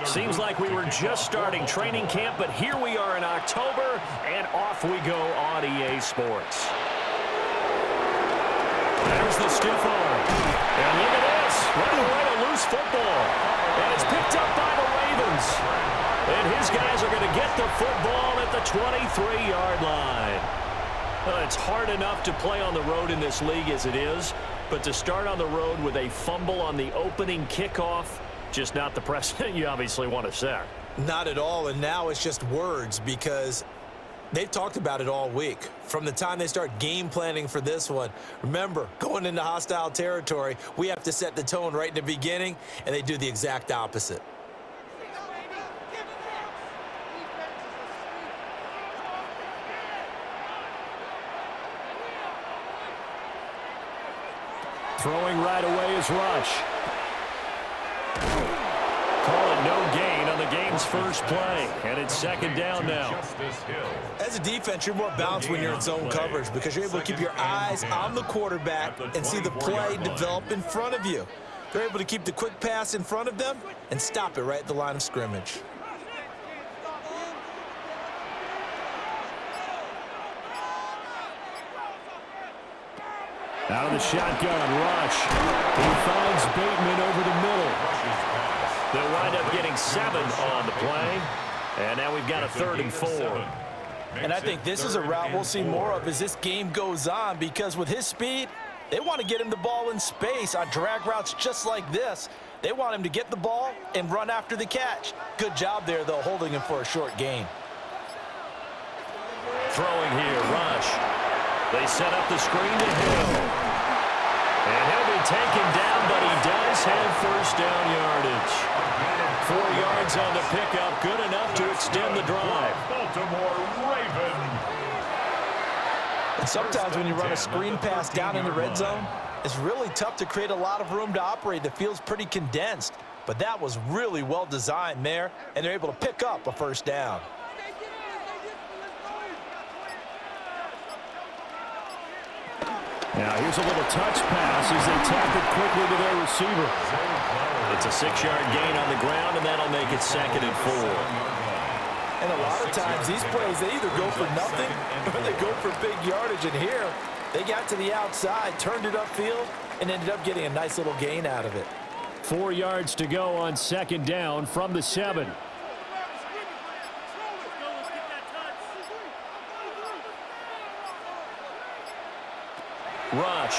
Seems like we were just starting training camp, but here we are in October, and off we go on EA Sports. There's the stiff arm. And look at this. Right away, a loose football. And it's picked up by the Ravens. And his guys are going to get the football at the 23-yard line. It's hard enough to play on the road in this league as it is, but to start on the road with a fumble on the opening kickoff, just not the precedent you obviously want to set. Not at all, and now it's just words because they've talked about it all week. From the time they start game planning for this one, remember, going into hostile territory, we have to set the tone right in the beginning, and they do the exact opposite. Throwing right away is Rush. Call it no gain on the game's first play, and it's second down now. As a defense, you're more balanced when you're in zone coverage because you're able to keep your eyes on the quarterback and see the play develop in front of you. They're able to keep the quick pass in front of them and stop it right at the line of scrimmage. Out of the shotgun, Rush. He finds Bateman over the middle. They'll wind up getting 7 on the play. And now we've got a 3rd and 4. And I think this is a route we'll see more of as this game goes on because with his speed, they want to get him the ball in space on drag routes just like this. They want him to get the ball and run after the catch. Good job there, though, holding him for a short gain. Throwing here, Rush. They set up the screen to Hill. And he'll be taken down, but he does have first down yardage. 4 yards on the pickup, good enough to extend the drive. Baltimore Raven. And sometimes when you run a screen pass down in the red zone, it's really tough to create a lot of room to operate. The field's pretty condensed. But that was really well designed there, and they're able to pick up a first down. Now here's a little touch pass as they tap it quickly to their receiver. It's a 6-yard gain on the ground, and that'll make it 2nd and 4. And a lot of times these plays, they either go for nothing or they go for big yardage. And here, they got to the outside, turned it upfield, and ended up getting a nice little gain out of it. 4 yards to go on 2nd down from the 7. Rush.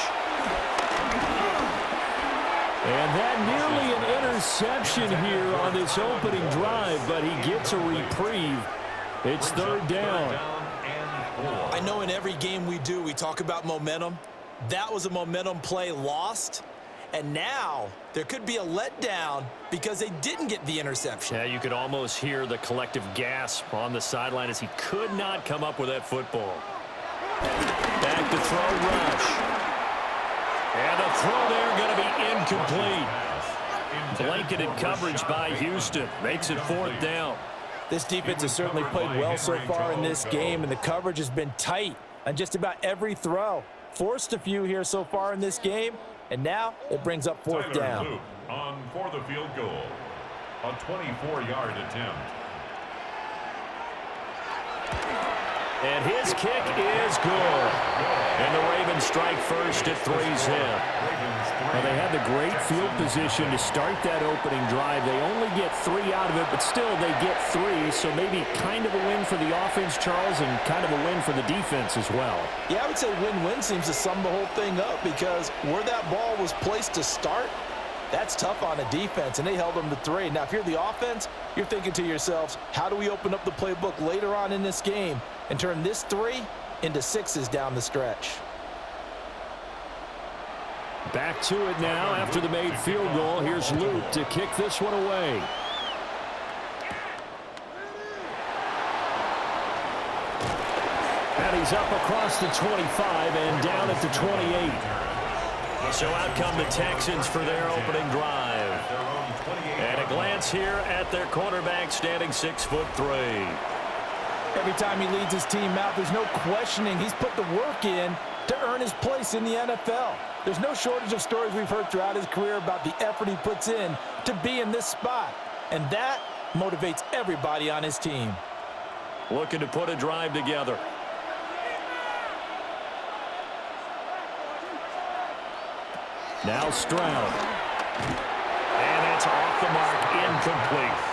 And that nearly an interception here on this opening drive, but he gets a reprieve. It's 3rd down. I know in every game we do, we talk about momentum. That was a momentum play lost. And now there could be a letdown because they didn't get the interception. Yeah, you could almost hear the collective gasp on the sideline as he could not come up with that football. Back to throw, Rush. And the throw there going to be incomplete. Blanketed coverage by Houston. Makes it 4th down. This defense has certainly played well so far in this game, and the coverage has been tight on just about every throw. Forced a few here so far in this game, and now it brings up 4th down. On for the field goal. A 24-yard attempt. And his kick is good. And the Ravens strike first at 3's hip. Now they had the great field position to start that opening drive. They only get 3 out of it, but still they get 3. So maybe kind of a win for the offense, Charles, and kind of a win for the defense as well. Yeah, I would say win-win seems to sum the whole thing up because where that ball was placed to start, that's tough on a defense, and they held them to 3. Now, if you're the offense, you're thinking to yourselves, how do we open up the playbook later on in this game and turn this 3 into 6s down the stretch? Back to it now after the made field goal. Here's Luke to kick this one away. And he's up across the 25 and down at the 28. So out come the Texans for their opening drive. And a glance here at their quarterback standing 6'3". Every time he leads his team out, there's no questioning. He's put the work in to earn his place in the NFL. There's no shortage of stories we've heard throughout his career about the effort he puts in to be in this spot. and that motivates everybody on his team. Looking to put a drive together. Now Stroud. And that's off the mark, incomplete.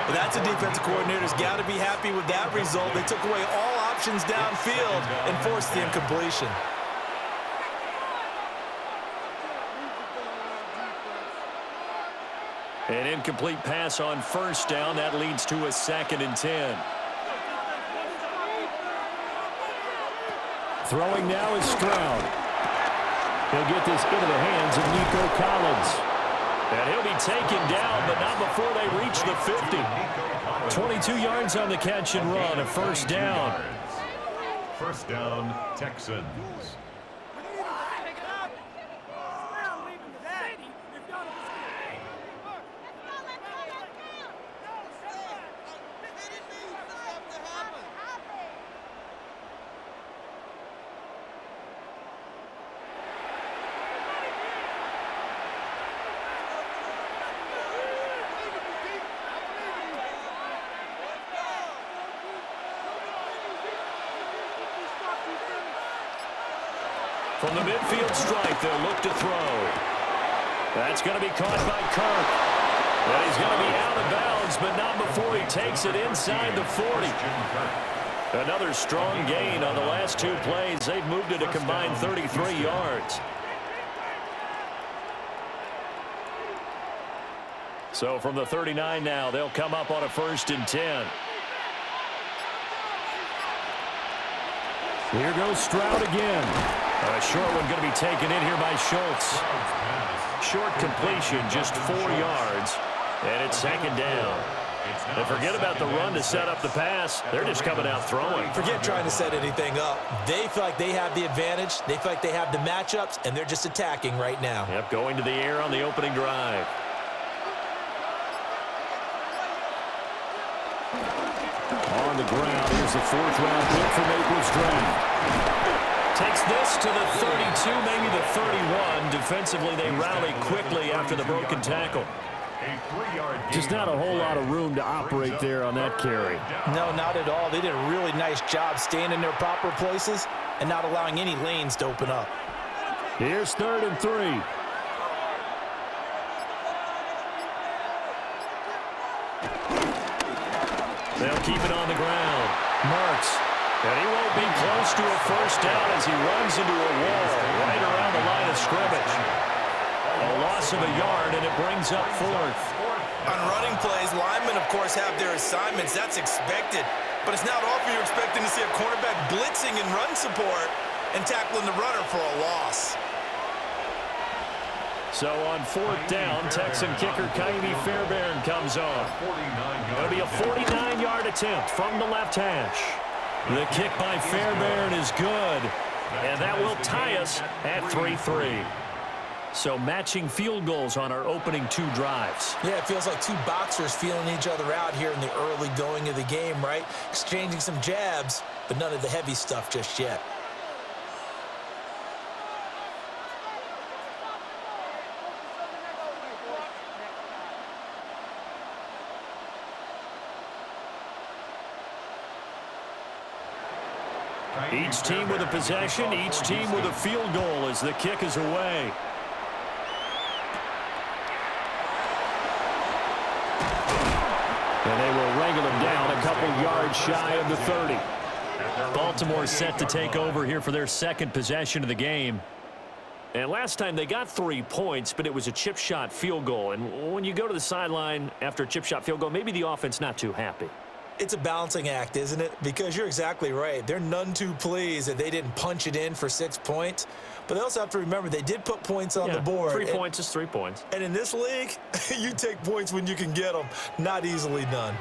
Well, that's a defensive coordinator's got to be happy with that result. They took away all options downfield and forced the incompletion. An incomplete pass on first down. That leads to a 2nd and 10. Throwing now is Stroud. He'll get this into the hands of Nico Collins. And he'll be taken down, but not before they reach the 50. 22 yards on the catch and run, a first down. First down, Texans. From the midfield strike, they'll look to throw. That's going to be caught by Kirk. And he's going to be out of bounds, but not before he takes it inside the 40. Another strong gain on the last 2 plays. They've moved it a combined 33 yards. So from the 39 now, they'll come up on a 1st and 10. Here goes Stroud again. A short one going to be taken in here by Schultz. Short completion, just 4 yards, and it's 2nd down. And forget about the run to set up the pass. They're just coming out throwing. Forget trying to set anything up. They feel like they have the advantage. They feel like they have the matchups, and they're just attacking right now. Yep, going to the air on the opening drive. On the ground, here's the 4th-round pick for Maple's draft. Takes this to the 32, maybe the 31. Defensively, they rally quickly after the broken tackle. Just not a whole lot of room to operate there on that carry. No, not at all. They did a really nice job staying in their proper places and not allowing any lanes to open up. Here's 3rd and 3. They'll keep it on the ground. Marks. And he won't be close to a first down as he runs into a wall right around the line of scrimmage. A loss of a yard, and it brings up 4th. On running plays, linemen, of course, have their assignments. That's expected. But it's not often you're expecting to see a cornerback blitzing in run support and tackling the runner for a loss. So on 4th down, Texan kicker Kaimi Fairbairn comes on. It'll be a 49-yard attempt from the left hash. The kick by Fairbairn is good, and that will tie us at 3-3. So matching field goals on our opening 2 drives. Yeah, it feels like 2 boxers feeling each other out here in the early going of the game, right? Exchanging some jabs, but none of the heavy stuff just yet. Each team with a possession, each team with a field goal as the kick is away. And they will wrangle him down a couple yards shy of the 30. Baltimore set to take over here for their 2nd possession of the game. And last time they got 3 points, but it was a chip shot field goal. And when you go to the sideline after a chip shot field goal, maybe the offense not too happy. It's a balancing act, isn't it? Because you're exactly right. They're none too pleased that they didn't punch it in for 6 points. But they also have to remember they did put points on the board. 3 points is 3 points. And in this league, you take points when you can get them. Not easily done.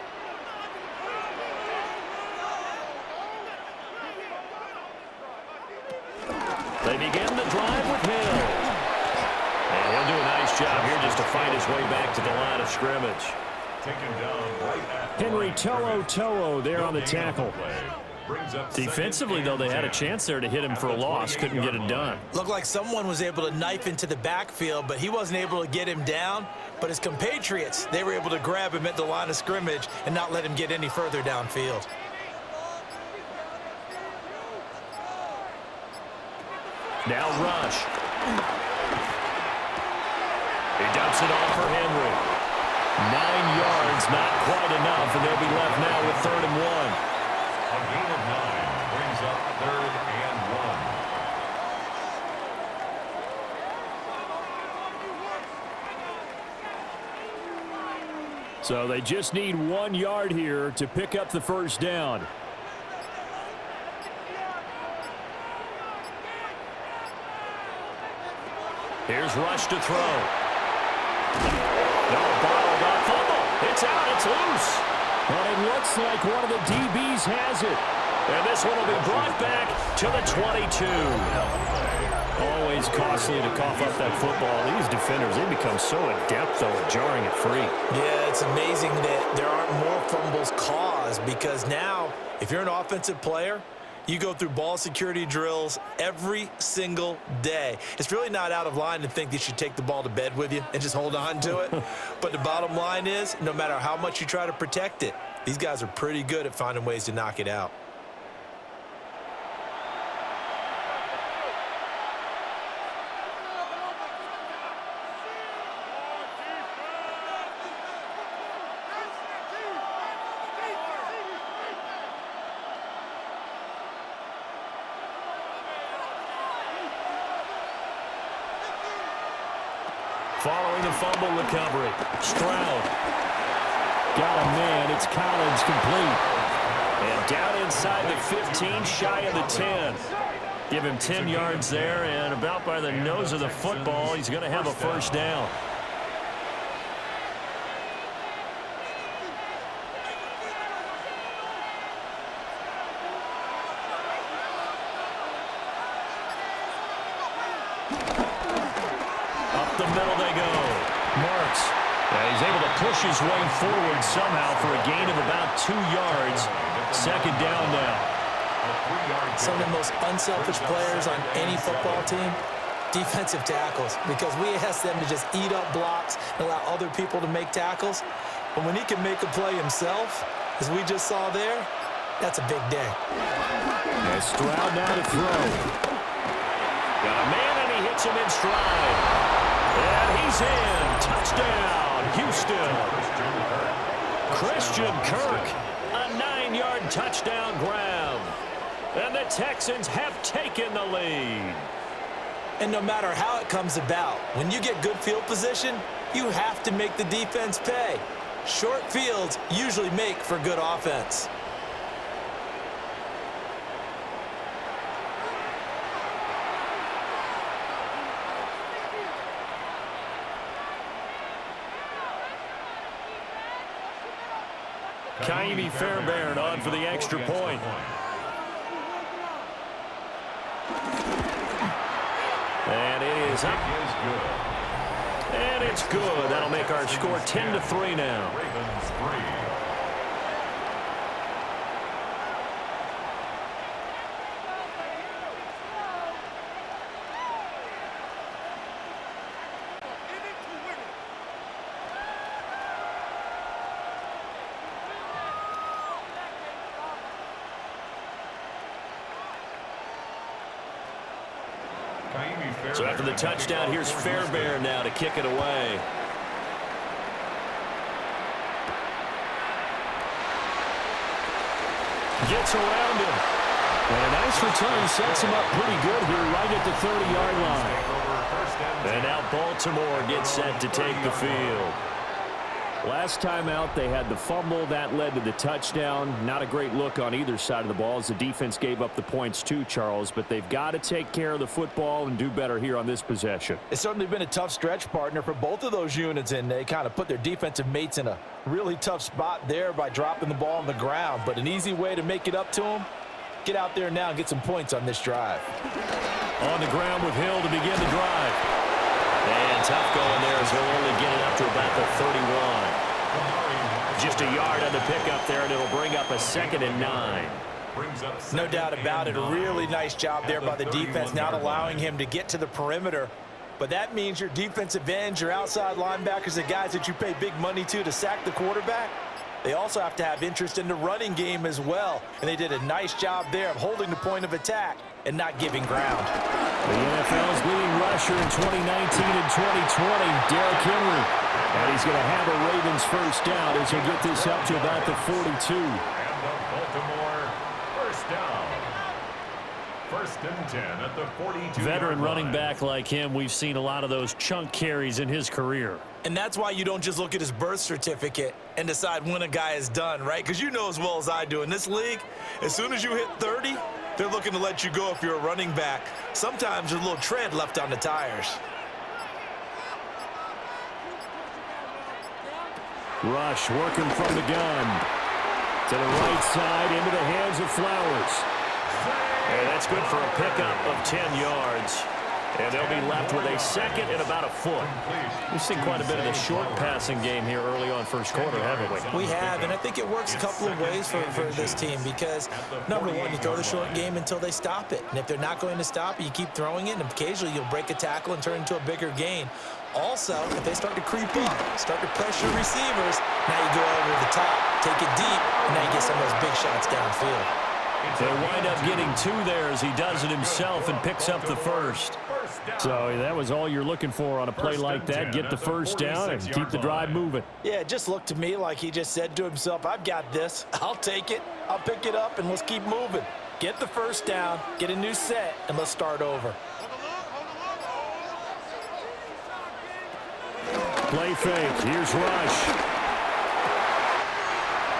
They begin the drive with Hill. And he'll do a nice job here just to find his way back to the line of scrimmage. Taken down right at Henry To'o there on the tackle. brings up Defensively, though, they had a chance there to hit him for a loss. Couldn't get it done. Looked like someone was able to knife into the backfield, but he wasn't able to get him down. But his compatriots, they were able to grab him at the line of scrimmage and not let him get any further downfield. Now rush. He dumps it off for Henry. 9 yards, not quite enough, and they'll be left now with 3rd and 1. A gain of 9 brings up 3rd and 1. So they just need 1 yard here to pick up the first down. Here's Rush to throw. No, ball got fumble. It's out. It's loose. But it looks like one of the DBs has it. And this one will be brought back to the 22. Always costly to cough up that football. These defenders, they become so adept, though, at jarring it free. Yeah, it's amazing that there aren't more fumbles caused because now, if you're an offensive player, you go through ball security drills every single day. It's really not out of line to think that you should take the ball to bed with you and just hold on to it. But the bottom line is, no matter how much you try to protect it, these guys are pretty good at finding ways to knock it out. Following the fumble recovery, Stroud got a man. It's Collins complete. And down inside the 15, shy of the 10. Give him 10 yards there, and about by the nose of the football, he's going to have a first down. Up the middle they go. Marks. He's able to push his way forward somehow for a gain of about 2 yards. 2nd down now. Some of the most unselfish players on any football team, defensive tackles, because we ask them to just eat up blocks and allow other people to make tackles. But when he can make a play himself, as we just saw there, that's a big day. And Stroud now to throw. Got a man, and he hits him in stride. And he's in. Touchdown, Houston. Christian Kirk, a 9-yard touchdown grab. And the Texans have taken the lead. And no matter how it comes about, when you get good field position, you have to make the defense pay. Short fields usually make for good offense. Kaimi Fairbairn on for the extra point. And it is up. And it's good. That'll make our score 10-3 now. Ravens 3. So after the touchdown, here's Fairbairn now to kick it away. Gets around him. And a nice return sets him up pretty good here right at the 30-yard line. And now Baltimore gets set to take the field. Last time out, they had the fumble. That led to the touchdown. Not a great look on either side of the ball as the defense gave up the points too, Charles. But they've got to take care of the football and do better here on this possession. It's certainly been a tough stretch, partner, for both of those units, and they kind of put their defensive mates in a really tough spot there by dropping the ball on the ground. But an easy way to make it up to them, get out there now and get some points on this drive. On the ground with Hill to begin the drive. And tough going there as he'll only get it up to about the 31. Just a yard on the pickup there, and it'll bring up a 2nd and 9. brings up No doubt about it. A really nice job there by the defense, not allowing him to get to the perimeter. But that means your defensive ends, your outside linebackers, the guys that you pay big money to sack the quarterback, they also have to have interest in the running game as well. And they did a nice job there of holding the point of attack and not giving ground. The NFL's leading rusher in 2019 and 2020, Derrick Henry. And he's going to have a Ravens first down as he'll get this up to about the 42. And the Baltimore first down. First and 10 at the 42. Veteran running back like him, we've seen a lot of those chunk carries in his career. And that's why you don't just look at his birth certificate and decide when a guy is done, right? Because you know as well as I do, in this league, as soon as you hit 30, they're looking to let you go if you're a running back. Sometimes there's a little tread left on the tires. Rush working from the gun. To the right side, into the hands of Flowers. And that's good for a pickup of 10 yards. And they'll be left with a second and about a foot. We've seen quite a bit of the short passing game here early on first quarter, haven't we? We have, and I think it works a couple of ways for this team because, number one, you throw the short game until they stop it. And if they're not going to stop it, you keep throwing it, and occasionally you'll break a tackle and turn it into a bigger gain. Also, if they start to creep up, start to pressure receivers, now you go over the top, take it deep, and now you get some of those big shots downfield. They'll wind up getting two there as he does it himself and picks up the first. So that was all you're looking for on a play like that. Get the first down and keep the drive moving. Yeah, it just looked to me like he just said to himself, I've got this. I'll take it. I'll pick it up, and let's keep moving. Get the first down, get a new set, and let's start over. Play fake. Here's Rush.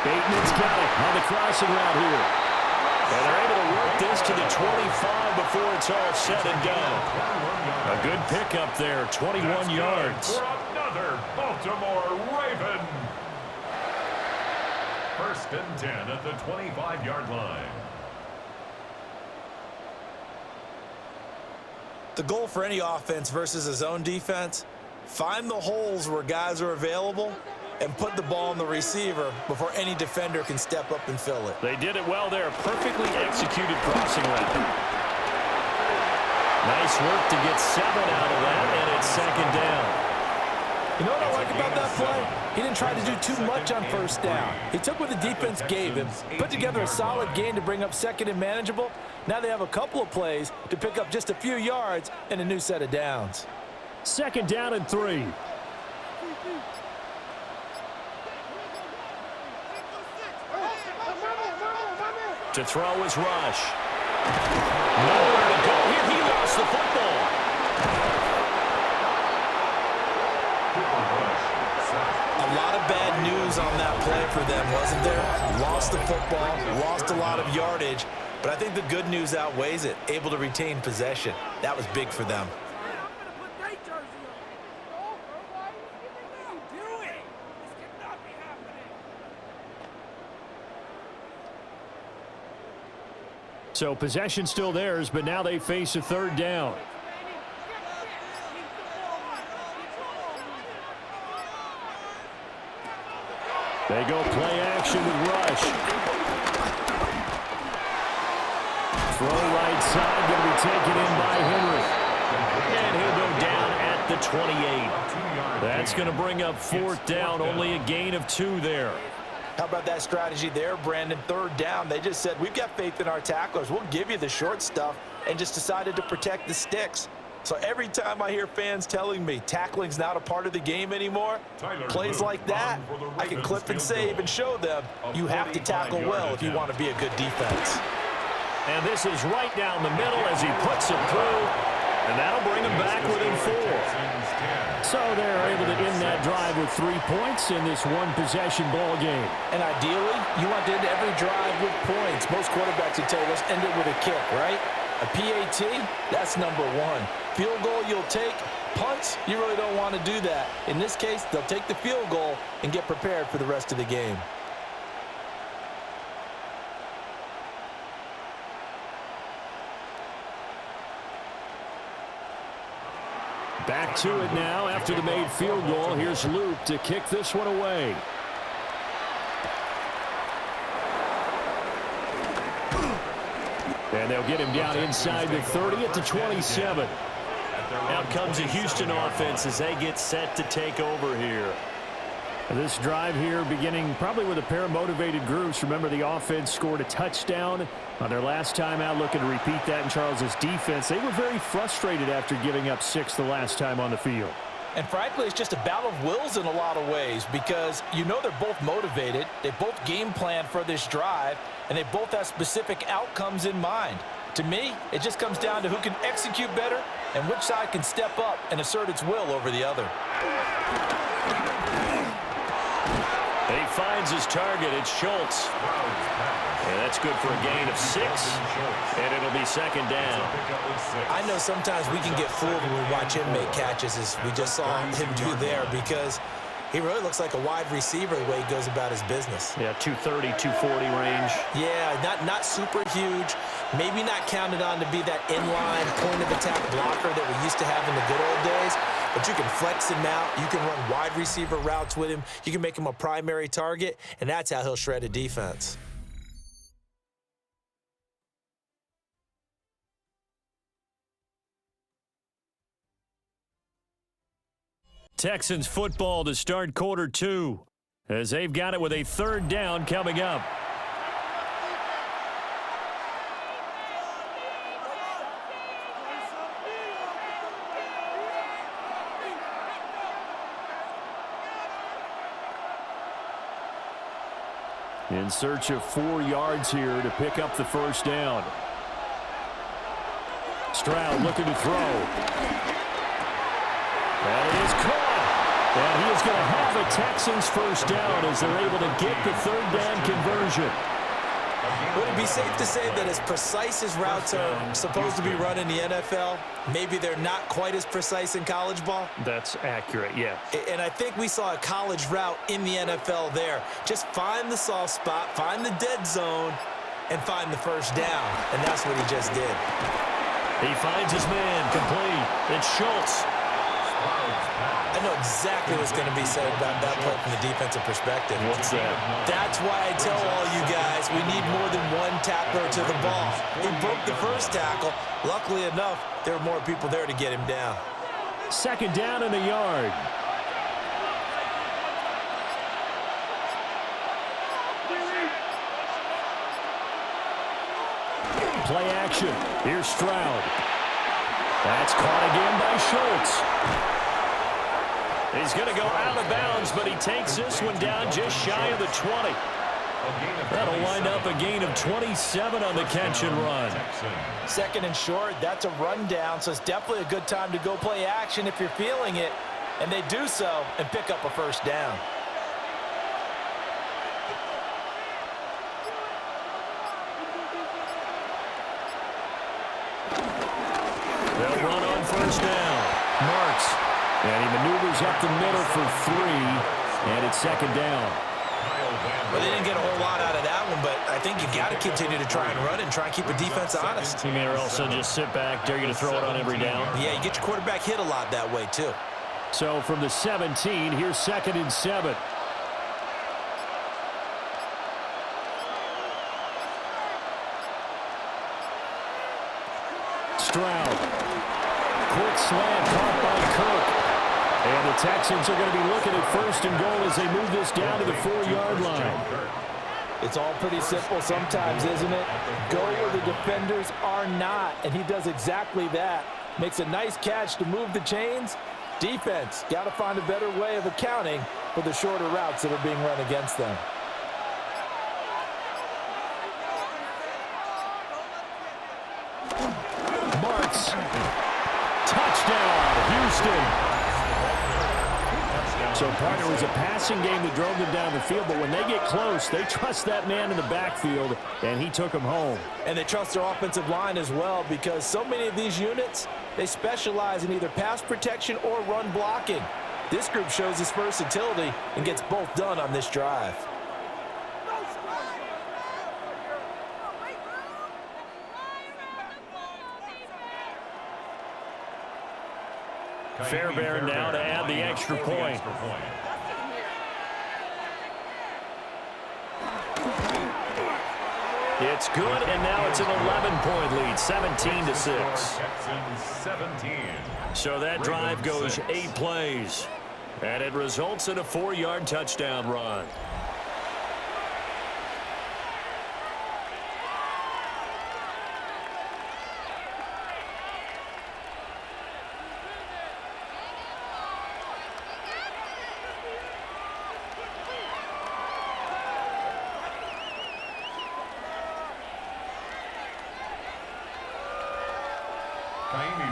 Bateman's got it on the crossing route here. And they're able to work this to the 25 before it's all said and done. A good pickup there, 21 yards. For another Baltimore Raven. First and 10 at the 25-yard line. The goal for any offense versus a zone defense, find the holes where guys are available and put the ball on the receiver before any defender can step up and fill it. They did it well there. Perfectly executed crossing route. Nice work to get 7 out of that, and it's second down. You know what I like about that play? He didn't try to do too much on first down. He took what the defense gave him, put together a solid gain to bring up second and manageable. Now they have a couple of plays to pick up just a few yards and a new set of downs. Second down and 3. To throw is Rush. Nowhere to go here. He lost the football. A lot of bad news on that play for them, wasn't there? Lost the football, lost a lot of yardage, but I think the good news outweighs it. Able to retain possession. That was big for them. So possession still theirs, but now they face a third down. They go play action with Rush. Throw right side, going to be taken in by Henry. And he'll go down at the 28. That's going to bring up fourth down, only a gain of 2 there. How about that strategy there, Brandon? Third down, they just said, we've got faith in our tacklers. We'll give you the short stuff, and just decided to protect the sticks. So every time I hear fans telling me tackling's not a part of the game anymore, plays like that, I can clip and save and show them you have to tackle well if you want to be a good defense. And this is right down the middle as he puts it through, and that'll bring him back within 4. So they're able to end that drive with 3 points in this one-possession ball game. And ideally, you want to end every drive with points. Most quarterbacks would tell you, let's end it with a kick, right? A PAT, that's number 1. Field goal you'll take. Punts, you really don't want to do that. In this case, they'll take the field goal and get prepared for the rest of the game. Back to it now after the made field goal. Here's Luke to kick this one away. they'll get him down inside the 30 at the 27. Out comes the Houston offense as they get set to take over here. This drive here beginning probably with a pair of motivated groups. Remember, the offense scored a touchdown on their last time out, looking to repeat that in Charles's defense. They were very frustrated after giving up 6 the last time on the field. And frankly, it's just a battle of wills in a lot of ways because you know they're both motivated, they both game plan for this drive, and they both have specific outcomes in mind. To me, it just comes down to who can execute better and which side can step up and assert its will over the other. And he finds his target. It's Schultz. And that's good for a gain of 6. And it'll be second down. I know sometimes we can get fooled when we watch him make catches as we just saw him do there because he really looks like a wide receiver the way he goes about his business. Yeah, 230, 240 range. Yeah, not super huge. Maybe not counted on to be that inline point-of-attack blocker that we used to have in the good old days. But you can flex him out. You can run wide receiver routes with him. You can make him a primary target, and that's how he'll shred a defense. Texans football to start quarter 2 as they've got it with a third down coming up. In search of 4 yards here to pick up the first down. Stroud looking to throw. And it is caught. And he is going to have the Texans first down as they're able to get the third down conversion. Would it be safe to say that as precise as routes are supposed to be run in the NFL, maybe they're not quite as precise in college ball? That's accurate, yeah. And I think we saw a college route in the NFL there. Just find the soft spot, find the dead zone, and find the first down. And that's what he just did. He finds his man complete. It's Schultz. I know exactly what's going to be said about that play from the defensive perspective. What's that? That's why I tell all you guys we need more than one tackler to the ball. He broke the first tackle. Luckily enough, there were more people there to get him down. Second down in the yard. Play action. Here's Stroud. That's caught again by Schultz. He's going to go out of bounds, but he takes this one down just shy of the 20. That'll wind up a gain of 27 on the catch and run. Second and short, that's a rundown, so it's definitely a good time to go play action if you're feeling it. And they do so and pick up a first down. They'll run on first down. Marks. And he maneuvers up the middle for 3. And it's second down. Well, they didn't get a whole lot out of that one, but I think you've got to continue to try and run and try and keep a defense honest. You may also just sit back, dare you to throw it on every down. Yeah, you get your quarterback hit a lot that way, too. So from the 17, here's second and 7. Stroud. Quick slant caught by Kirk. And the Texans are going to be looking at first and goal as they move this down to the 4-yard line. It's all pretty simple sometimes, isn't it? Go where the defenders are not, and he does exactly that. Makes a nice catch to move the chains. Defense, got to find a better way of accounting for the shorter routes that are being run against them. Marks. Touchdown, Houston. So, partner, it was a passing game that drove them down the field, but when they get close, they trust that man in the backfield, and he took them home. And they trust their offensive line as well because so many of these units, they specialize in either pass protection or run blocking. This group shows its versatility and gets both done on this drive. Fairbairn now to add the extra point. It's good, and now it's an 11-point lead, 17-6. Texans 17. So that drive goes 8 plays, and it results in a 4-yard touchdown run.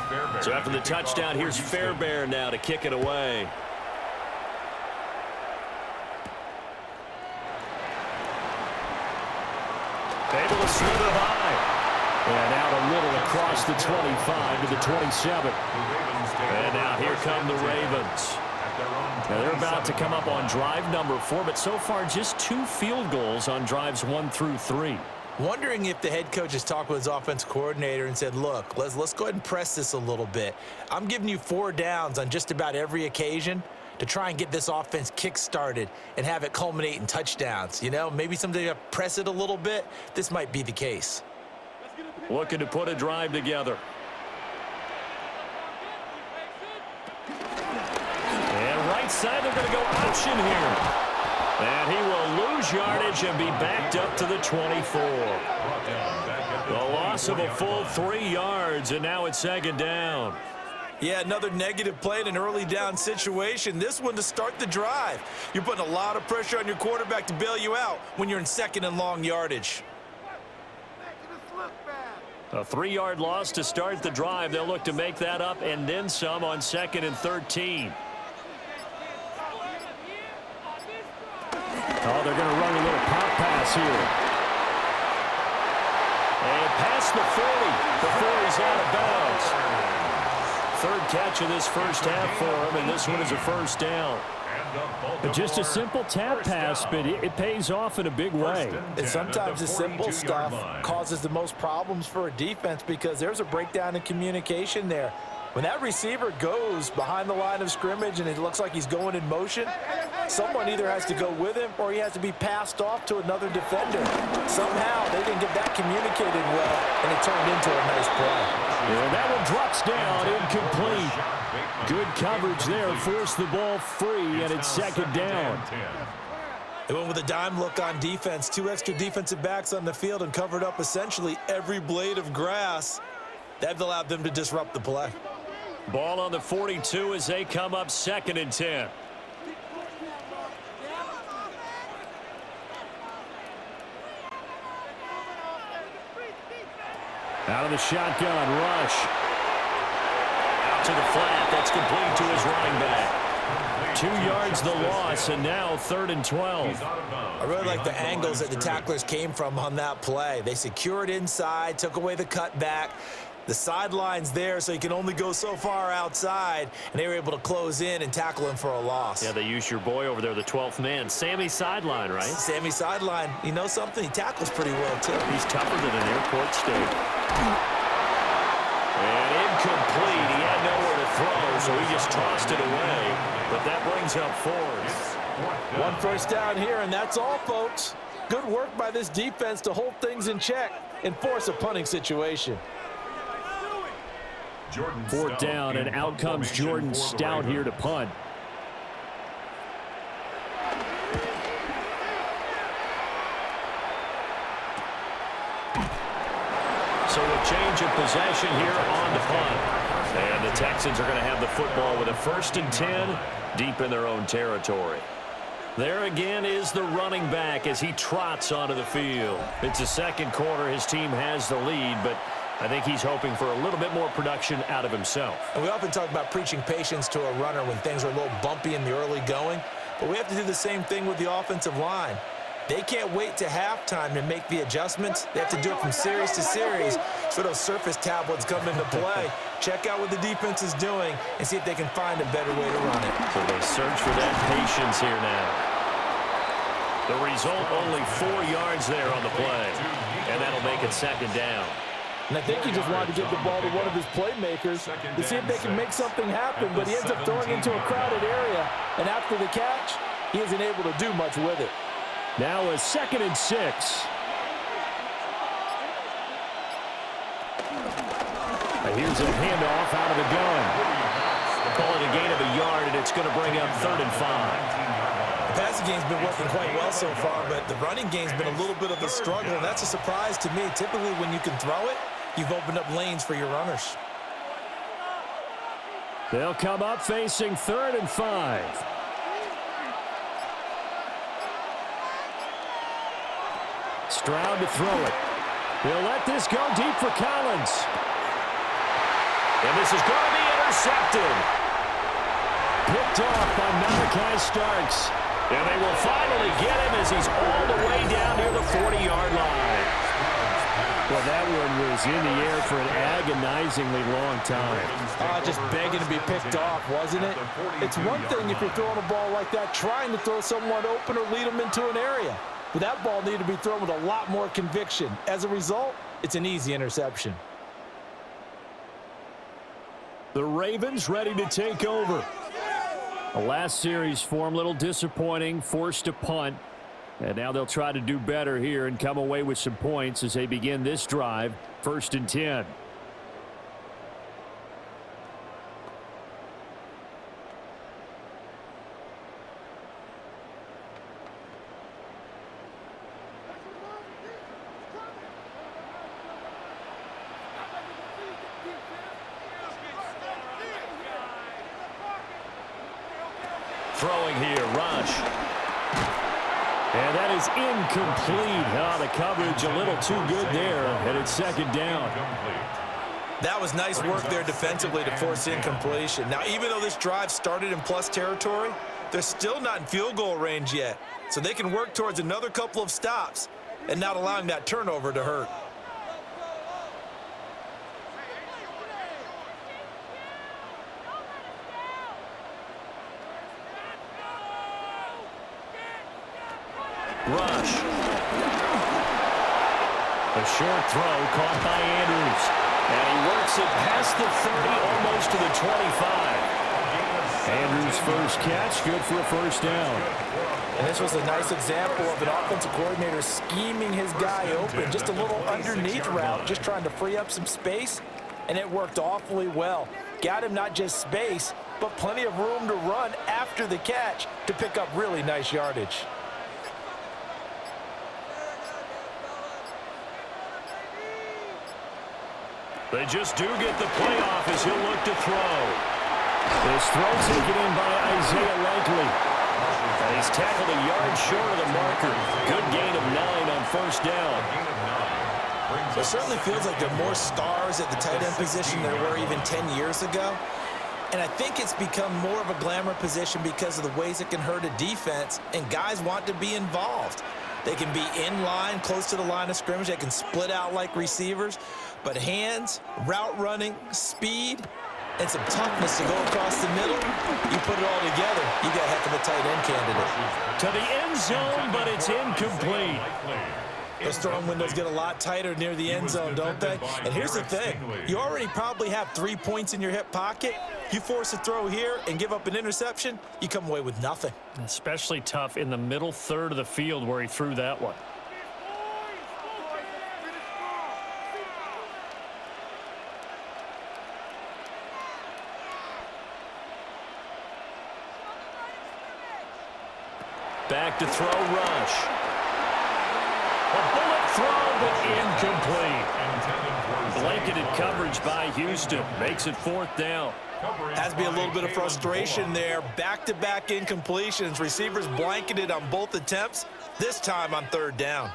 Fairbairn. So after the touchdown, here's Fairbairn now to kick it away. Able to slither by. And out a little across the 25 to the 27. And now here come the Ravens. Now they're about to come up on drive number 4, but so far just 2 field goals on drives 1 through 3. Wondering if the head coach has talked with his offensive coordinator and said, look, let's go ahead and press this a little bit. I'm giving you 4 downs on just about every occasion to try and get this offense kick-started and have it culminate in touchdowns. You know, maybe someday you press it a little bit. This might be the case. Looking to put a drive together. And right side, they're going to go option here. And he will lose yardage and be backed up to the 24. The loss of a full 3 yards, and now it's 2nd down. Yeah, another negative play in an early down situation. This one to start the drive. You're putting a lot of pressure on your quarterback to bail you out when you're in 2nd and long yardage. A 3-yard loss to start the drive. They'll look to make that up and then some on 2nd and 13. Oh, they're going to run a little pop pass here. And past the 40 before he's out of bounds. 3rd catch of this first half for him, and this one is a 1st down. Just a simple tap pass, but it pays off in a big way. And sometimes the simple stuff causes the most problems for a defense because there's a breakdown in communication there. When that receiver goes behind the line of scrimmage and it looks like he's going in motion, someone either has to go with him or he has to be passed off to another defender. Somehow they didn't get that communicated well, and it turned into a nice play. And that one drops down, incomplete. Good coverage there, forced the ball free, and it's 2nd down. They went with a dime look on defense, 2 extra defensive backs on the field and covered up essentially every blade of grass. That allowed them to disrupt the play. Ball on the 42 as they come up 2nd and 10. Out of the shotgun, rush. Out to the flat. That's complete to his running back. 2 yards the loss, and now 3rd and 12. I really like the angles that the tacklers came from on that play. They secured inside, took away the cutback. The sideline's there, so he can only go so far outside, and they were able to close in and tackle him for a loss. Yeah, they used your boy over there, the 12th man, Sammy Sideline, right? Sammy Sideline. You know something? He tackles pretty well, too. He's tougher than an airport steak. And incomplete. He had nowhere to throw, so he just tossed it away. But that brings up 4th. 1 first down here, and that's all, folks. Good work by this defense to hold things in check and force a punting situation. 4th down, and out comes Jordan Stout here to punt. So a change of possession here on the punt. And the Texans are going to have the football with a 1st and 10 deep in their own territory. There again is the running back as he trots onto the field. It's the 2nd quarter. His team has the lead, but I think he's hoping for a little bit more production out of himself. And we often talk about preaching patience to a runner when things are a little bumpy in the early going, but we have to do the same thing with the offensive line. They can't wait to halftime to make the adjustments. They have to do it from series to series. So those surface tablets come into play. Check out what the defense is doing and see if they can find a better way to run it. So they search for that patience here now. The result, only 4 yards there on the play. And that'll make it 2nd down. And I think he just wanted to give the ball to one of his playmakers to see if they can make something happen, but he ends up throwing it into a crowded area. And after the catch, he isn't able to do much with it. Now a 2nd and 6. Here's a handoff out of the gun. Call it a gain of a yard, and it's going to bring up 3rd and 5. The passing game's been working quite well so far, but the running game's been a little bit of a struggle, and that's a surprise to me. Typically, when you can throw it, you've opened up lanes for your runners. They'll come up facing 3rd and 5. Stroud to throw it. He'll let this go deep for Collins. And this is going to be intercepted. Picked off by Malachi Starks. And they will finally get him as he's all the way down near the 40-yard line. Well, that one was in the air for an agonizingly long time. Just begging to be picked off, wasn't it? It's one thing if you're throwing a ball like that, trying to throw someone open or lead them into an area. But that ball needed to be thrown with a lot more conviction. As a result, it's an easy interception. The Ravens ready to take over. The last series for them, a little disappointing, forced a punt. And now they'll try to do better here and come away with some points as they begin this drive, 1st and 10. Throwing here, Rush. And that is incomplete. The coverage a little too good there, and it's 2nd down. That was nice work there defensively to force incompletion. Now, even though this drive started in plus territory, they're still not in field goal range yet. So they can work towards another couple of stops and not allowing that turnover to hurt. Rush. A short throw caught by Andrews. And he works it past the 30, almost to the 25. Andrews' first catch, good for a 1st down. And this was a nice example of an offensive coordinator scheming his guy open. Just a little underneath route, just trying to free up some space, and it worked awfully well. Got him not just space, but plenty of room to run after the catch to pick up really nice yardage. They just do get the playoff as he'll look to throw. This throw taken in by Isaiah Likely. And he's tackled a yard short of the marker. Good gain of 9 on 1st down. It certainly feels like there are more stars at the tight end position than there were even 10 years ago. And I think it's become more of a glamour position because of the ways it can hurt a defense, and guys want to be involved. They can be in line, close to the line of scrimmage. They can split out like receivers. But hands, route running, speed, and some toughness to go across the middle, you put it all together, you got a heck of a tight end candidate. To the end zone, but it's incomplete. Those throwing windows get a lot tighter near the end zone, don't they? And here's the thing. You already probably have 3 points in your hip pocket. You force a throw here and give up an interception, you come away with nothing. Especially tough in the middle 3rd of the field where he threw that one. Back to throw, Rush. A bullet throw, but incomplete. Blanketed coverage by Houston. Makes it 4th down. Has to be a little bit of frustration there. Back-to-back incompletions. Receivers blanketed on both attempts, this time on 3rd down.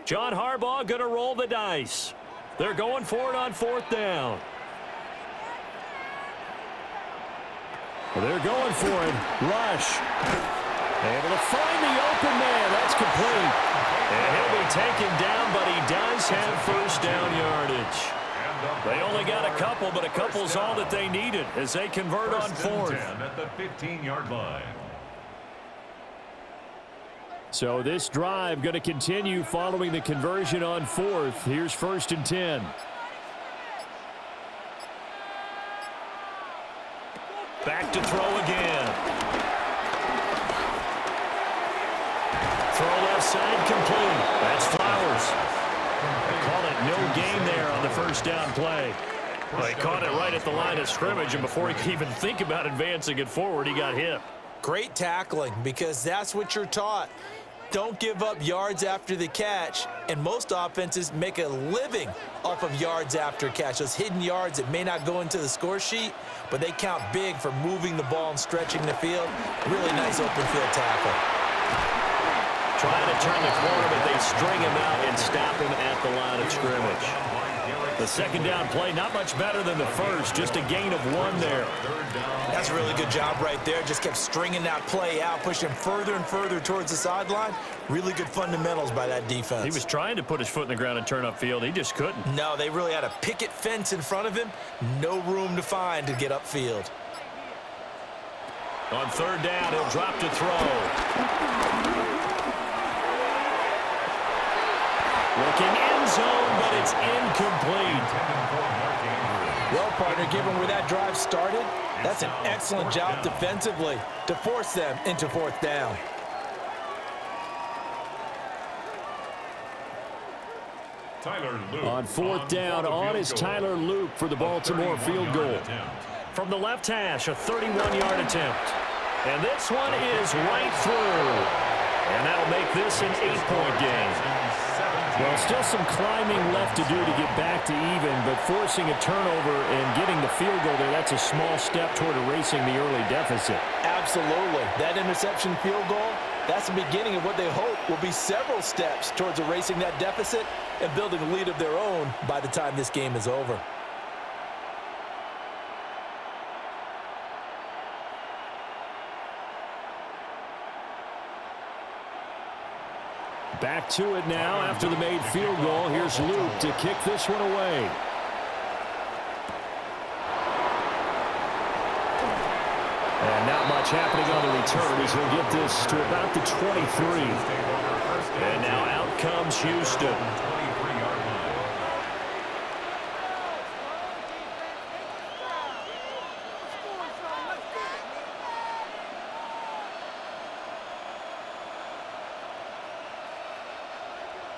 John Harbaugh going to roll the dice. They're going for it on 4th down. They're going for it. Rush. Able to find the open man. That's complete. And he'll be taken down, but he does have 1st down yardage. They only got a couple, but a couple's all that they needed as they convert on 4th. At the 15-yard line. So this drive going to continue following the conversion on 4th. Here's 1st and 10. Back to throw again. Throw left inside, complete. That's Flowers. They call it no gain there on the first down play. Well, he caught it right at the line of scrimmage, and before he could even think about advancing it forward, he got hit. Great tackling, because that's what you're taught. Don't give up yards after the catch, and most offenses make a living off of yards after catch. Those hidden yards that may not go into the score sheet, but they count big for moving the ball and stretching the field. Really nice open field tackle. Trying to turn the corner, but they string him out and stop him at the line of scrimmage. The second down play, not much better than the first, just a gain of 1 there. That's a really good job right there. Just kept stringing that play out, pushing him further and further towards the sideline. Really good fundamentals by that defense. He was trying to put his foot in the ground and turn upfield. He just couldn't. No, they really had a picket fence in front of him. No room to find to get upfield. On third down, he'll drop to throw. Looking end zone, but it's incomplete. Well, partner, given where that drive started, that's an excellent job defensively to force them into fourth down. On fourth down, on is Tyler Luke for the Baltimore field goal. From the left hash, a 31-yard attempt. And this one is right through. And that'll make this an 8-point game. Well, still some climbing left to do to get back to even, but forcing a turnover and getting the field goal there, that's a small step toward erasing the early deficit. Absolutely. That interception field goal, that's the beginning of what they hope will be several steps towards erasing that deficit and building a lead of their own by the time this game is over. Back to it now after the made field goal. Here's Luke to kick this one away. And not much happening on the return as he'll get this to about the 23. And now out comes Houston.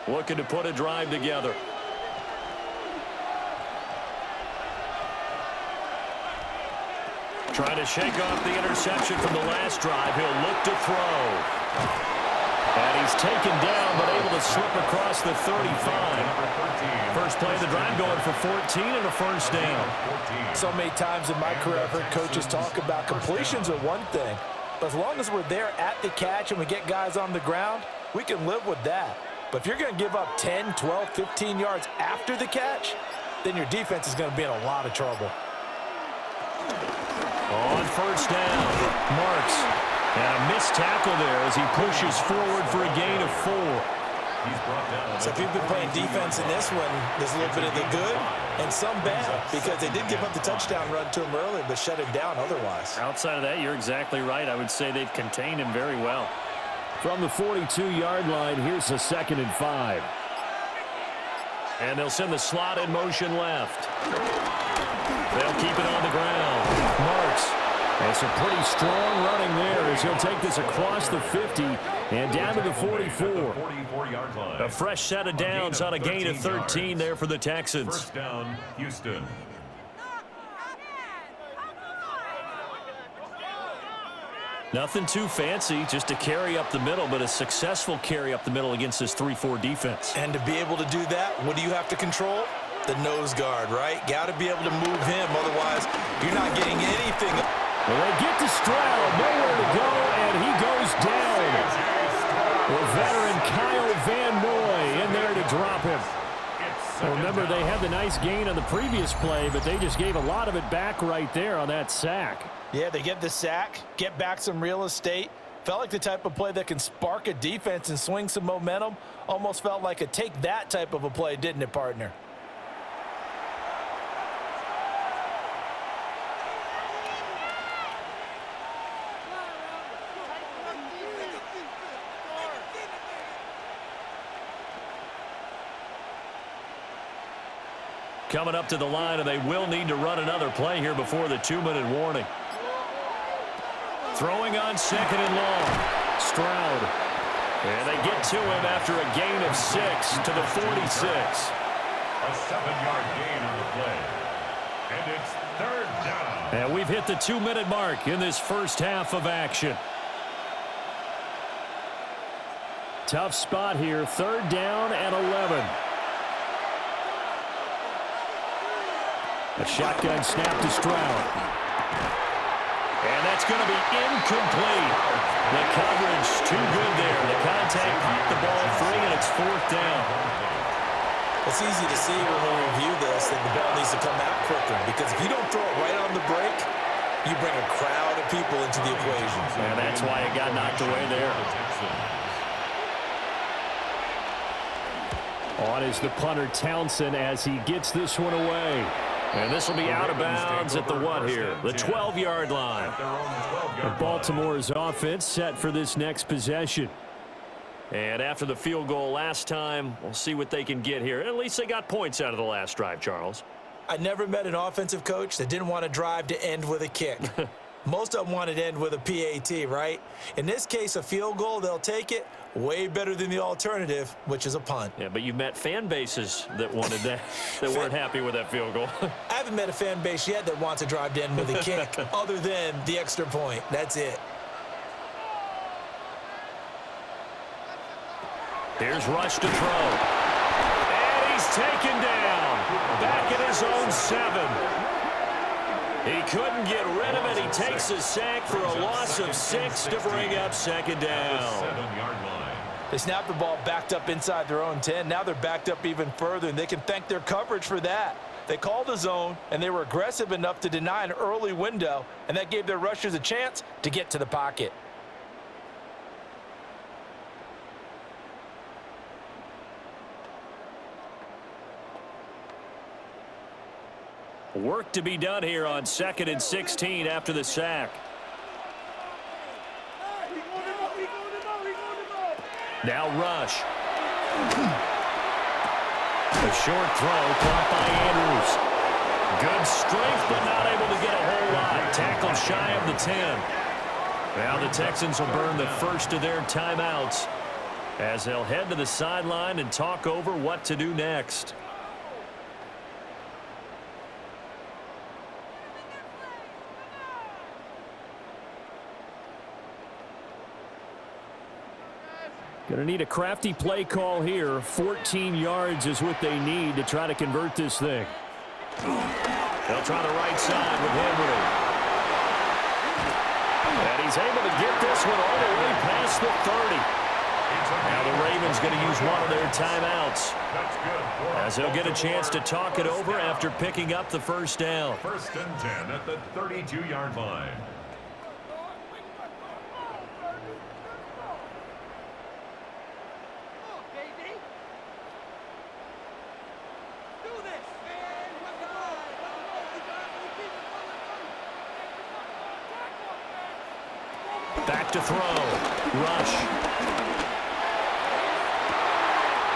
Looking to put a drive together. Trying to shake off the interception from the last drive. He'll look to throw. And he's taken down, but able to slip across the 35. First play of the drive going for 14 and a first down. So many times in my career, I've heard coaches talk about completions are one thing. But as long as we're there at the catch and we get guys on the ground, we can live with that. But if you're going to give up 10, 12, 15 yards after the catch, then your defense is going to be in a lot of trouble. On first down, Marks. And a missed tackle there as he pushes forward for a gain of 4. So if you've been playing defense in this one, there's a little bit of the good and some bad, because they did give up the touchdown run to him earlier, but shut him down otherwise. Outside of that, you're exactly right. I would say they've contained him very well. From the 42-yard line, here's a 2nd and 5. And they'll send the slot in motion left. They'll keep it on the ground. Marks. And some pretty strong running there as he'll take this across the 50 and down to the 44. A fresh set of downs on a gain of 13 there for the Texans. First down, Houston. Nothing too fancy, just a carry up the middle, but a successful carry up the middle against this 3-4 defense. And to be able to do that, what do you have to control? The nose guard, right? Got to be able to move him, otherwise you're not getting anything. Well, they get to Stroud, nowhere to go, and he goes down. The veteran Kyle Van Noy in there to drop him. Well, remember, they had the nice gain on the previous play, but they just gave a lot of it back right there on that sack. Yeah, they get the sack, get back some real estate. Felt like the type of play that can spark a defense and swing some momentum. Almost felt like a take that type of a play, didn't it, partner? Coming up to the line, and they will need to run another play here before the 2-minute warning. Throwing on 2nd and long. Stroud. And they get to him after a gain of 6 to the 46. A 7-yard gain on the play. And it's third down. And we've hit the 2-minute mark in this first half of action. Tough spot here, third down and 11. A shotgun snap to Stroud. And that's going to be incomplete. The coverage too good there. The contact popped the ball free, and it's fourth down. It's easy to see when we review this that the ball needs to come out quicker, because if you don't throw it right on the break, you bring a crowd of people into the equation. And that's why it got knocked away there. On is the punter Townsend as he gets this one away. And this will be out of bounds at the what here? The 12-yard line. And Baltimore's offense set for this next possession. And after the field goal last time, we'll see what they can get here. At least they got points out of the last drive, Charles. I never met an offensive coach that didn't want to drive to end with a kick. Most of them wanted to end with a PAT, right? In this case, a field goal, they'll take it. Way better than the alternative, which is a punt. Yeah, but you've met fan bases that wanted that, that weren't happy with that field goal. I haven't met a fan base yet that wants to drive to end with a kick other than the extra point. That's it. Here's Rush to throw. And he's taken down. Back at his own 7. He couldn't get rid of it. He takes a sack for a loss of 6 to bring up second down. 7-yard line. They snapped the ball backed up inside their own 10. Now they're backed up even further, and they can thank their coverage for that. They called a zone, and they were aggressive enough to deny an early window, and that gave their rushers a chance to get to the pocket. Work to be done here on 2nd and 16 after the sack. Now Rush. A short throw caught by Andrews. Good strength, but not able to get a whole lot. Tackled shy of the 10. Now the Texans will burn the first of their timeouts as they'll head to the sideline and talk over what to do next. Going to need a crafty play call here. 14 yards is what they need to try to convert this thing. They'll try the right side with Henry. And he's able to get this one all the way past the 30. Now the Ravens going to use one of their timeouts as they'll get a chance to talk it over after picking up the first down. 1st and 10 at the 32-yard line. Back to throw. Rush.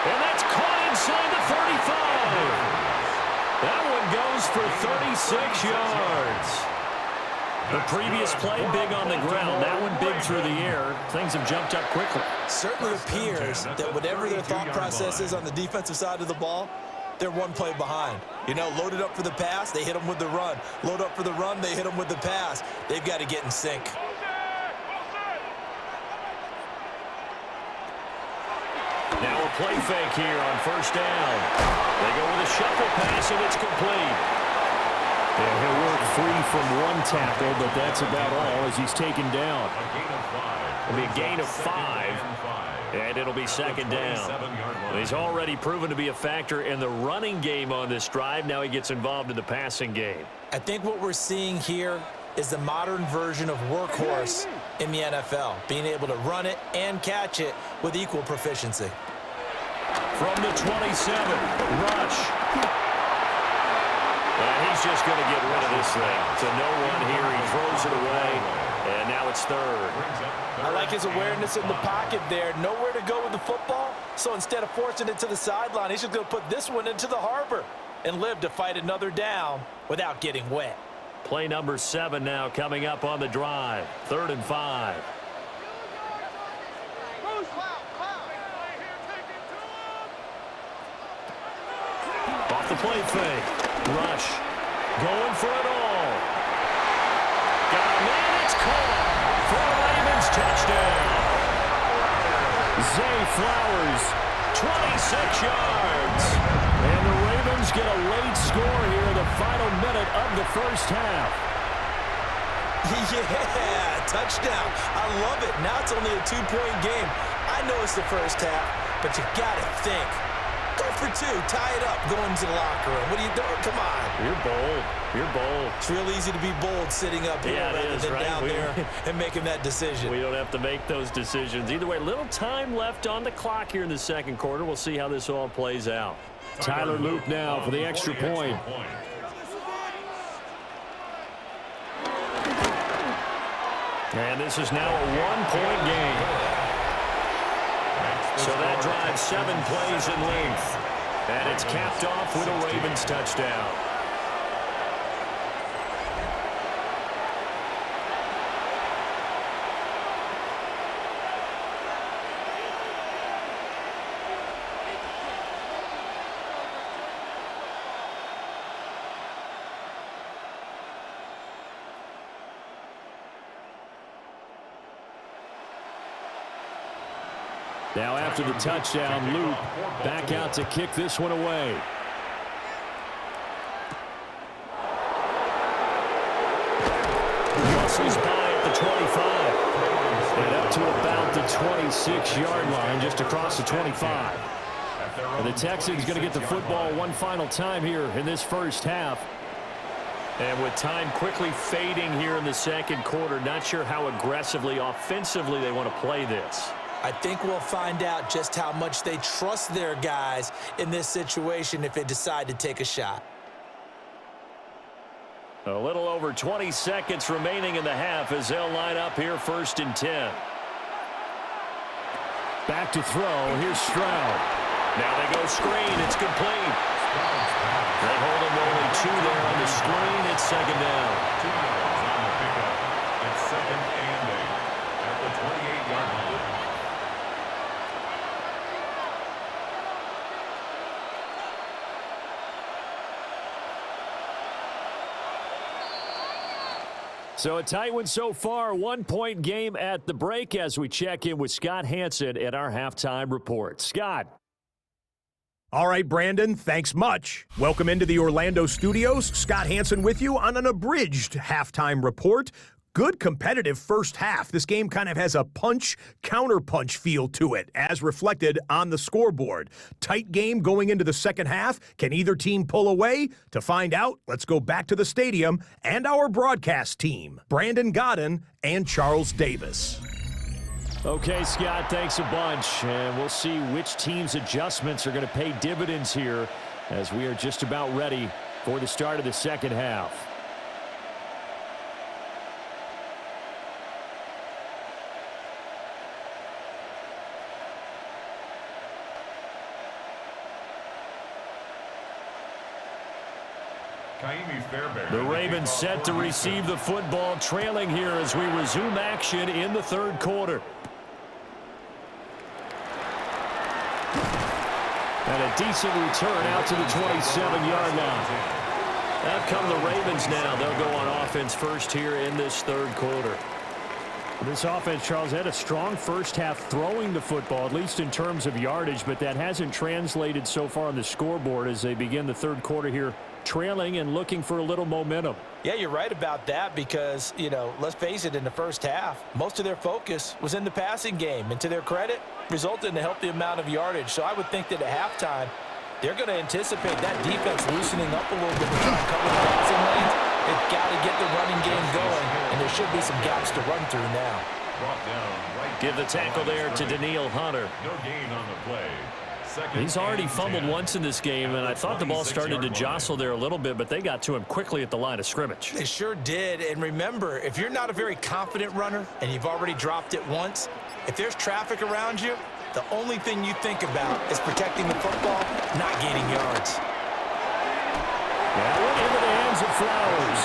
And that's caught inside the 35. That one goes for 36 yards. The previous play big on the ground. That one big through the air. Things have jumped up quickly. Certainly appears that whatever their thought process is on the defensive side of the ball, they're one play behind. You know, loaded up for the pass, they hit them with the run. Load up for the run, they hit them with the pass. They've got to get in sync. Now a play fake here on first down. They go with a shuffle pass, and it's complete. Yeah, he'll work free from one tackle, but that's about all as he's taken down. It'll be a gain of 5, and it'll be second down. He's already proven to be a factor in the running game on this drive. Now he gets involved in the passing game. I think what we're seeing here is the modern version of workhorse in the NFL, being able to run it and catch it with equal proficiency. From the 27, Rush. And he's just going to get rid of this thing. To no one here. He throws it away, and now it's third. I like his awareness in the pocket there. Nowhere to go with the football, so instead of forcing it to the sideline, he's just going to put this one into the harbor and live to fight another down without getting wet. Play number 7 now coming up on the drive. 3rd and 5. play fake. Rush. Going for it all. Got a man. It's caught for a Ravens touchdown. Zay Flowers, 26 yards. And the Ravens get a late score here in the final minute of the first half. Yeah, touchdown. I love it. Now it's only a 2-point game. I know it's the first half, but you got to think. Go for 2. Tie it up. Go into the locker room. What are you doing? Come on. You're bold. You're bold. It's real easy to be bold sitting up here rather than down there and making that decision. We don't have to make those decisions. Either way, little time left on the clock here in the second quarter. We'll see how this all plays out. Tyler Loop now for the extra point. And this is now a 1-point game. So that drives 7 plays in length. And it's capped off with a Ravens touchdown. Now after the touchdown, Luke back out to kick this one away. Muscles by at the 25. And up to about the 26-yard line, just across the 25. And the Texans going to get the football one final time here in this first half. And with time quickly fading here in the second quarter, not sure how aggressively, offensively they want to play this. I think we'll find out just how much they trust their guys in this situation if they decide to take a shot. A little over 20 seconds remaining in the half as they'll line up here 1st and 10. Back to throw. Here's Stroud. Now they go screen. It's complete. They hold him only 2 there on the screen. It's 2nd down. 2 yards on the pickup. It's 2nd and 8 at the 28-yard line. So a tight one so far, 1-point game at the break as we check in with Scott Hansen at our halftime report. Scott. All right, Brandon, thanks much. Welcome into the Orlando studios. Scott Hansen with you on an abridged halftime report. Good competitive first half. This game kind of has a punch-counterpunch feel to it, as reflected on the scoreboard. Tight game going into the second half. Can either team pull away? To find out, let's go back to the stadium and our broadcast team, Brandon Godden and Charles Davis. Okay, Scott, thanks a bunch. And we'll see which team's adjustments are going to pay dividends here as we are just about ready for the start of the second half. The Ravens set to receive the football, trailing here as we resume action in the third quarter. And a decent return out to the 27-yard line. Out come the Ravens now. They'll go on offense first here in this third quarter. This offense, Charles, had a strong first half throwing the football, at least in terms of yardage, but that hasn't translated so far on the scoreboard as they begin the third quarter here, trailing and looking for a little momentum. Yeah, you're right about that because, let's face it, in the first half, most of their focus was in the passing game. And to their credit, resulted in a healthy amount of yardage. So I would think that at halftime, they're going to anticipate that defense loosening up a little bit to try and cover the passing lanes. They've got to get the running game going, and there should be some gaps to run through now. Give the tackle there to Daniil Hunter. No gain on the play. He's already fumbled once in this game, and I thought the ball started to jostle there a little bit, but they got to him quickly at the line of scrimmage. They sure did, and remember, if you're not a very confident runner and you've already dropped it once, if there's traffic around you, the only thing you think about is protecting the football, not gaining yards. Well, into the hands of Flowers.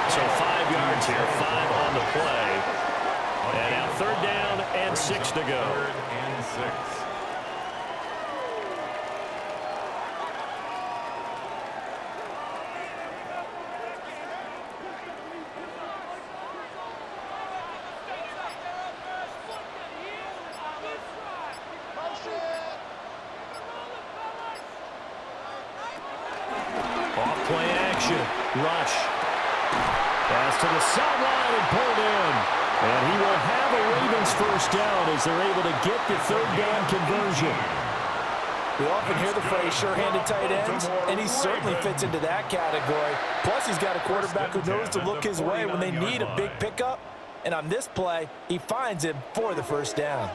So 5 yards here, 5 on the play. And now 3rd down and 6 to go. 3rd and 6. action. Rush. Pass to the sideline and pulled in. And he will have a Ravens first down as they're able to get the third down conversion. We often hear the phrase sure-handed tight ends, and he certainly fits into that category. Plus, he's got a quarterback who knows to look his way when they need a big pickup. And on this play, he finds him for the first down.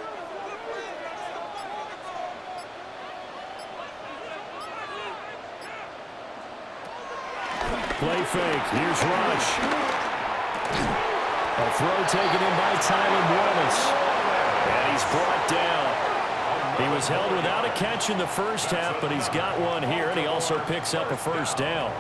Play fake. Here's Rush. A throw taken in by Tylan Wallace. And he's brought down. He was held without a catch in the first half, but he's got one here, and he also picks up a first down.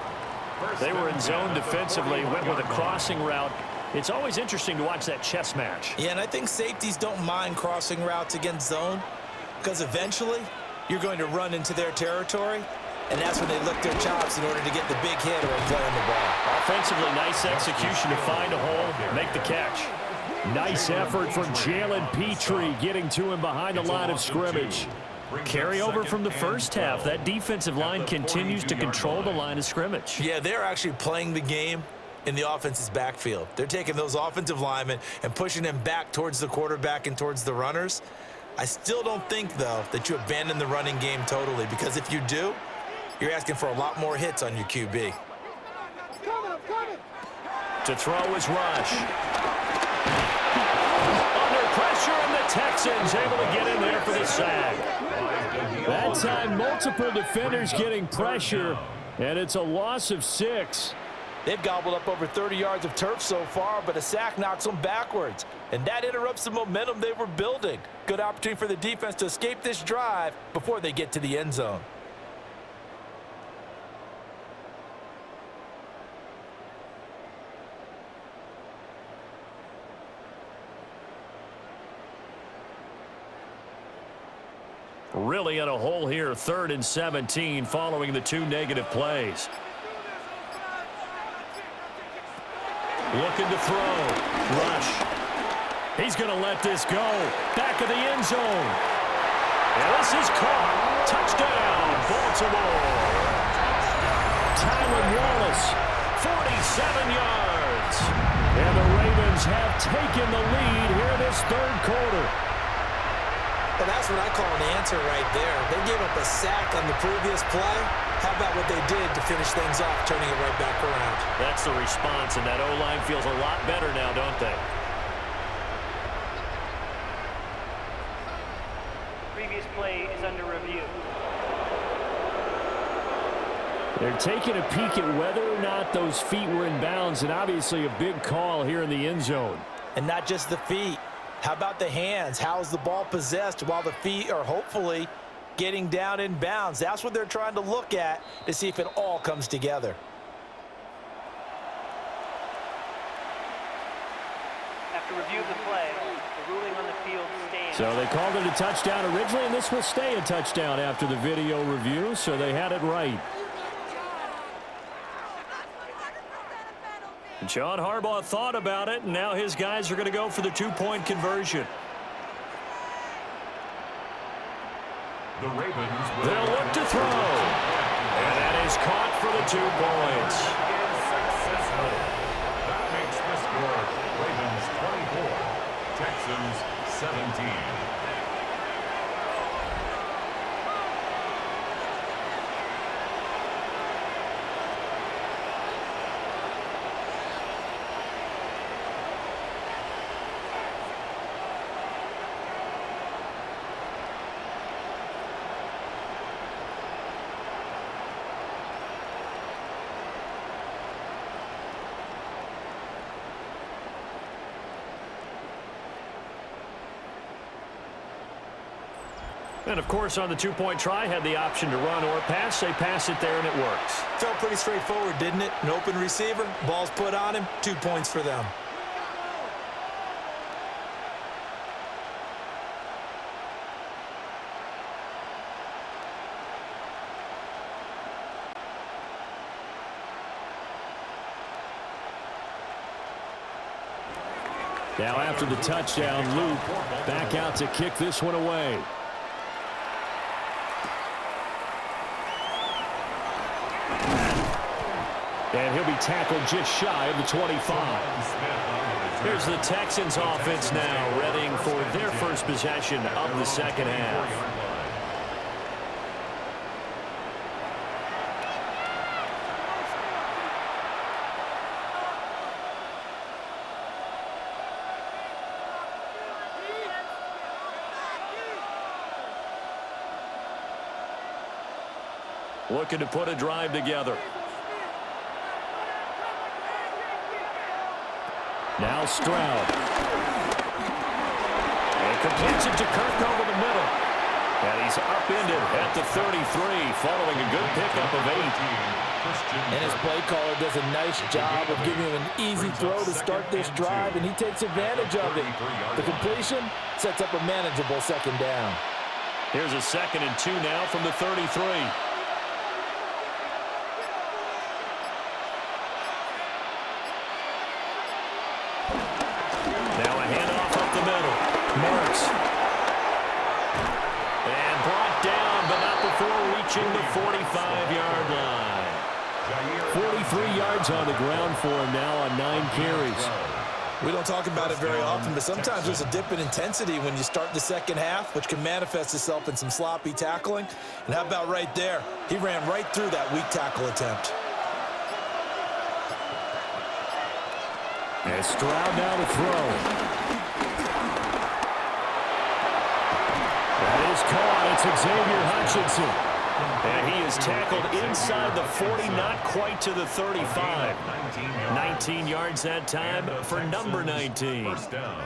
They were in zone defensively, went with a crossing route. It's always interesting to watch that chess match. Yeah, and I think safeties don't mind crossing routes against zone because eventually you're going to run into their territory, and that's when they lick their chops in order to get the big hit or a play on the ball. Offensively, nice execution to find a hole, make the catch. Nice effort from Jalen Petrie getting to him behind the line of scrimmage. Carryover from the first half. That defensive line continues to control the line of scrimmage. Yeah, they're actually playing the game in the offense's backfield. They're taking those offensive linemen and pushing them back towards the quarterback and towards the runners. I still don't think, though, that you abandon the running game totally, because if you do, you're asking for a lot more hits on your QB. To throw is Rush. Under pressure, and the Texans able to get in there for the sack. That time, multiple defenders getting pressure, and it's a loss of 6. They've gobbled up over 30 yards of turf so far, but a sack knocks them backwards, and that interrupts the momentum they were building. Good opportunity for the defense to escape this drive before they get to the end zone. Really in a hole here, 3rd and 17 following the 2 negative plays. Looking to throw. Rush. He's going to let this go. Back of the end zone. And this is caught. Touchdown, Baltimore. Tylan Wallace, 47 yards. And the Ravens have taken the lead here this 3rd quarter. Well, that's what I call an answer right there. They gave up a sack on the previous play. How about what they did to finish things off, turning it right back around? That's the response, and that O-line feels a lot better now, don't they? Previous play is under review. They're taking a peek at whether or not those feet were in bounds, and obviously a big call here in the end zone. And not just the feet. How about the hands? How is the ball possessed while the feet are hopefully getting down in bounds? That's what they're trying to look at to see if it all comes together. After review of the play, the ruling on the field stands. So they called it a touchdown originally, and this will stay a touchdown after the video review, so they had it right. John Harbaugh thought about it, and now his guys are going to go for the 2-point conversion. The Ravens will They'll look to throw. And that is caught for the 2 points. successful. That makes the score Ravens 24, Texans 17. And, of course, on the 2-point try, had the option to run or pass. They pass it there, and it works. Felt pretty straightforward, didn't it? An open receiver, ball's put on him, 2 points for them. Now after the touchdown, Luke back out to kick this one away. And he'll be tackled just shy of the 25. Here's the Texans offense now, readying for their first possession of the second half. Looking to put a drive together. Now Stroud. And completes it to Kirk over the middle. And he's upended at the 33, following a good pickup of 8. And his play caller does a nice job of giving him an easy throw to start this drive, and he takes advantage of it. The completion sets up a manageable second down. Here's a 2nd and 2 now from the 33. Now a handoff up the middle. Marks. And brought down, but not before reaching the 45-yard line. 43 yards on the ground for him now on 9 carries. We don't talk about it very often, but sometimes there's a dip in intensity when you start the second half, which can manifest itself in some sloppy tackling. And how about right there? He ran right through that weak tackle attempt. And Stroud now to throw. That is caught. It's Xavier Hutchinson. And he is tackled inside the 40, not quite to the 35. 19 yards that time for number 19. First down.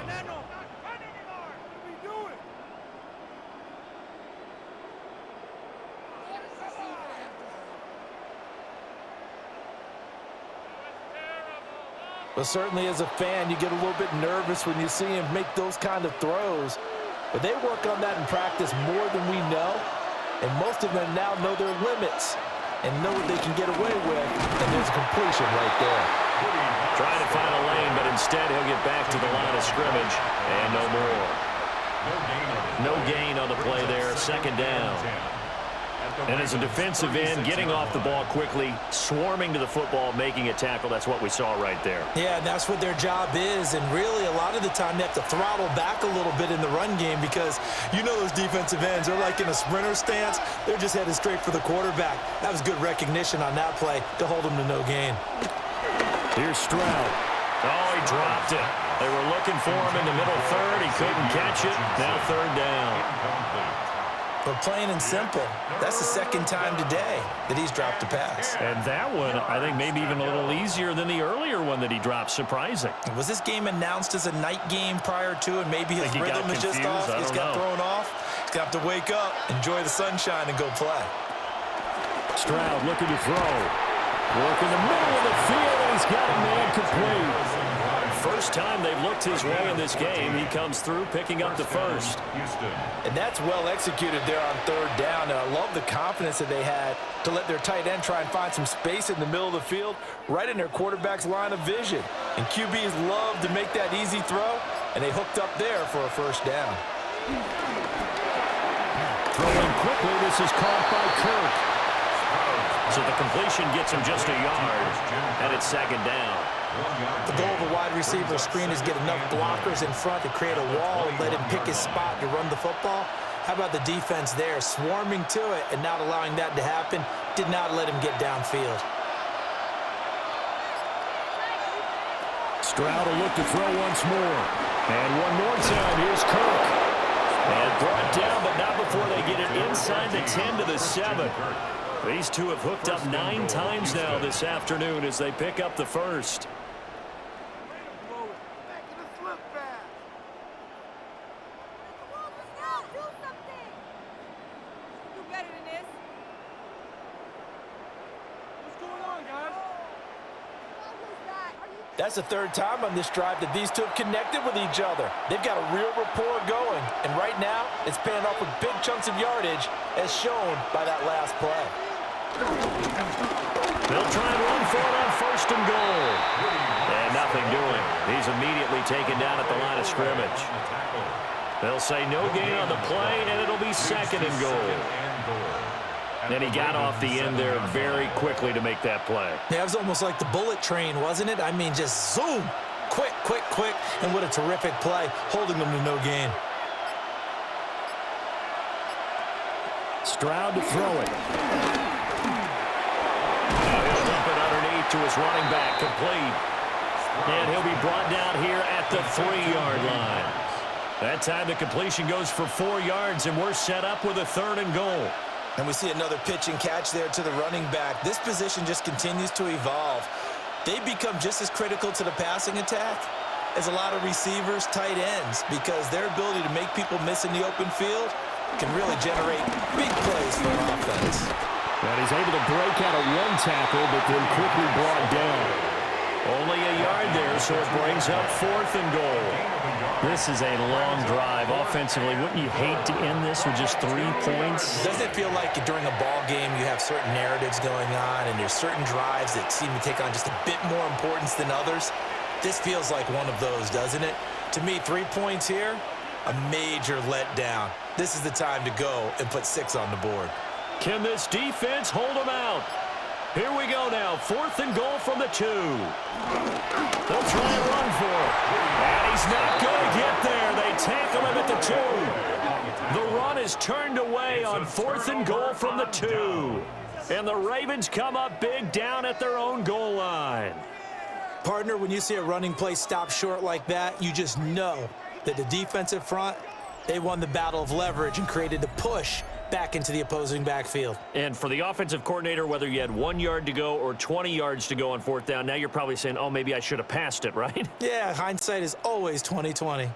But certainly as a fan, you get a little bit nervous when you see him make those kind of throws. But they work on that in practice more than we know. And most of them now know their limits and know what they can get away with. And there's a completion right there. Trying to find a lane, but instead he'll get back to the line of scrimmage. And no more. No gain on the play there. Second down. And as a defensive end, getting off the ball quickly, swarming to the football, making a tackle, that's what we saw right there. Yeah, and that's what their job is. And really, a lot of the time, they have to throttle back a little bit in the run game because you know those defensive ends, they're like in a sprinter stance. They're just headed straight for the quarterback. That was good recognition on that play to hold them to no gain. Here's Stroud. Oh, he dropped it. They were looking for him in the middle third. He couldn't catch it. Now third down. But plain and simple, that's the second time today that he's dropped a pass. And that one, I think, maybe even a little easier than the earlier one that he dropped. Surprising. Was this game announced as a night game prior to, and maybe his rhythm is just off? He's got thrown off. He's got to wake up, enjoy the sunshine, and go play. Stroud looking to throw. Work in the middle of the field, and he's got a man complete. First time they've looked his way in this game. He comes through picking up the first. And that's well executed there on third down. And I love the confidence that they had to let their tight end try and find some space in the middle of the field, right in their quarterback's line of vision. And QBs love to make that easy throw, and they hooked up there for a first down. Throwing quickly, this is caught by Kirk. So the completion gets him just a yard, and it's second down. The goal of a wide receiver screen is get enough blockers in front to create a wall and let him pick his spot to run the football. How about the defense there, swarming to it and not allowing that to happen? Did not let him get downfield. Stroud will look to throw once more. And one more time, here's Kirk. And brought down, but not before they get it inside the 10 to the 7. These two have hooked up 9 times now this afternoon as they pick up the first. That's the third time on this drive that these two have connected with each other. They've got a real rapport going, and right now it's paying off with big chunks of yardage as shown by that last play. They'll try and run for it on first and goal. And nothing doing. He's immediately taken down at the line of scrimmage. They'll say no gain on the play, and it'll be second and goal. And he got off the end there very quickly to make that play. Yeah, it was almost like the bullet train, wasn't it? I mean, just zoom. Quick, quick, quick. And what a terrific play, holding them to no gain. Stroud to throw it. Now he'll dump it underneath to his running back, complete. And he'll be brought down here at the 3-yard line. That time the completion goes for 4 yards, and we're set up with a 3rd and goal. And we see another pitch and catch there to the running back. This position just continues to evolve. They become just as critical to the passing attack as a lot of receivers, tight ends, because their ability to make people miss in the open field can really generate big plays for an offense. And he's able to break out of 1 tackle, but then quickly brought down. Only a yard there, so it brings up 4th and goal. This is a long drive offensively. Wouldn't you hate to end this with just 3 points? Doesn't it feel like during a ball game you have certain narratives going on and there's certain drives that seem to take on just a bit more importance than others? This feels like one of those, doesn't it? To me, 3 points here, a major letdown. This is the time to go and put 6 on the board. Can this defense hold them out? Here we go now, 4th and goal from the 2. They'll try and run for it. And he's not going to get there. They tackle him at the 2. The run is turned away on 4th and goal from the 2. And the Ravens come up big down at their own goal line. Partner, when you see a running play stop short like that, you just know that the defensive front, they won the battle of leverage and created a push back into the opposing backfield. And for the offensive coordinator, whether you had 1 yard to go or 20 yards to go on 4th down, now you're probably saying, oh, maybe I should have passed it, right? Yeah, hindsight is always 20/20.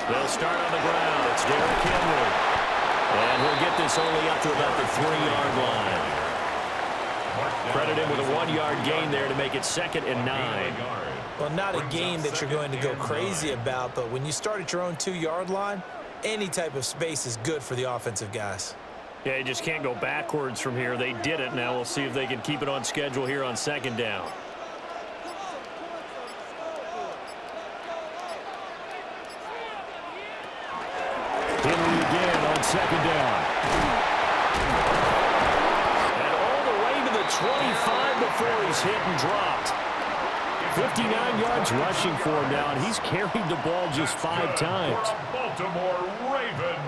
They'll start on the ground. It's Derrick Henry. And he'll get this only up to about the 3-yard line. Credit him with a 1-yard gain there to make it 2nd and 9. Well, not a game that you're going to go crazy about, but when you start at your own 2-yard line, any type of space is good for the offensive guys. Yeah, you just can't go backwards from here. They did it. Now we'll see if they can keep it on schedule here on 2nd down. Henry again on 2nd down. And all the way to the 25 before he's hit and dropped. 59 yards rushing for him now, and he's carried the ball just 5 times. Baltimore Raven.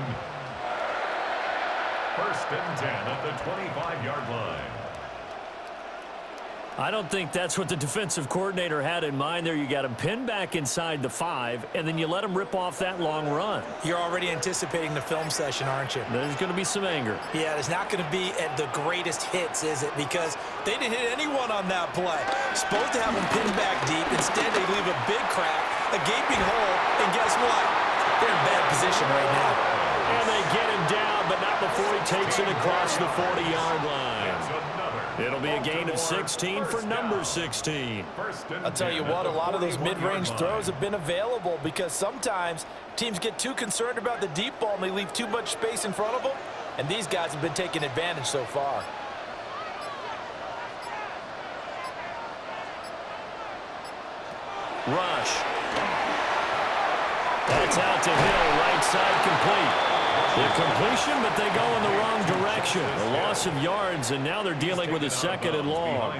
1st and 10 at the 25-yard line. I don't think that's what the defensive coordinator had in mind there. You got him pinned back inside the 5, and then you let him rip off that long run. You're already anticipating the film session, aren't you? There's going to be some anger. Yeah, it's not going to be at the greatest hits, is it? Because they didn't hit anyone on that play. Supposed to have him pinned back deep. Instead, they leave a big crack, a gaping hole, and guess what? They're in bad position right now. And they get him down, but not before he takes it across the 40-yard line. It'll be a gain of 16 for number 16. I'll tell you what, a lot of those mid-range throws have been available because sometimes teams get too concerned about the deep ball and they leave too much space in front of them, and these guys have been taking advantage so far. Rush. That's out to Hill, right side complete. The completion, but they go in the wrong direction. A loss of yards, and now they're dealing with a 2nd and long.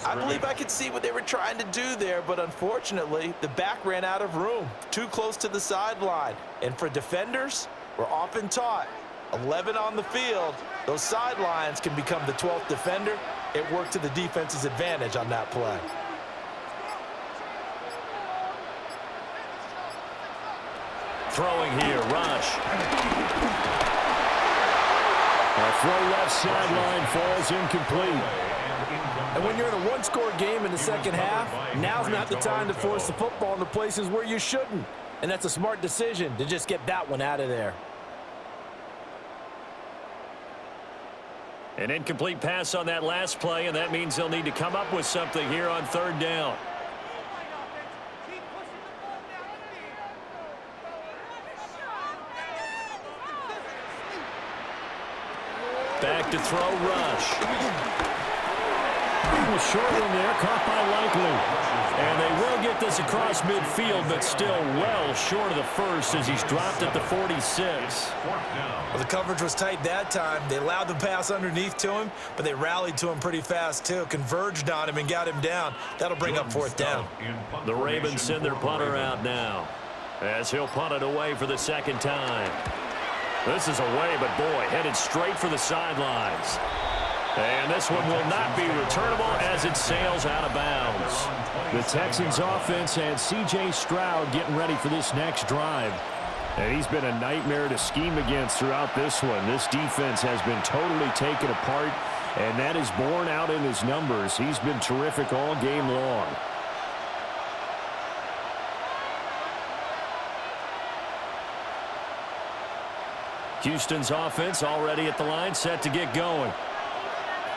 I believe I could see what they were trying to do there, but unfortunately, the back ran out of room, too close to the sideline. And for defenders, we're often taught, 11 on the field, those sidelines can become the 12th defender. It worked to the defense's advantage on that play. Throwing here, Rush. A throw left sideline falls incomplete. And when you're in a one-score game in the second half, now's not the time to force the football into places where you shouldn't. And that's a smart decision to just get that one out of there. An incomplete pass on that last play, and that means they'll need to come up with something here on 3rd down. Back to throw, Rush. Short one there, caught by Likely. And they will get this across midfield, but still well short of the first as he's dropped at the 46. Well, the coverage was tight that time. They allowed the pass underneath to him, but they rallied to him pretty fast, too. Converged on him and got him down. That'll bring up fourth down. The Ravens send their punter out now as he'll punt it away for the second time. This is away, but boy, headed straight for the sidelines. And this one will not be returnable as it sails out of bounds. The Texans offense had C.J. Stroud getting ready for this next drive. And he's been a nightmare to scheme against throughout this one. This defense has been totally taken apart, and that is borne out in his numbers. He's been terrific all game long. Houston's offense already at the line, set to get going.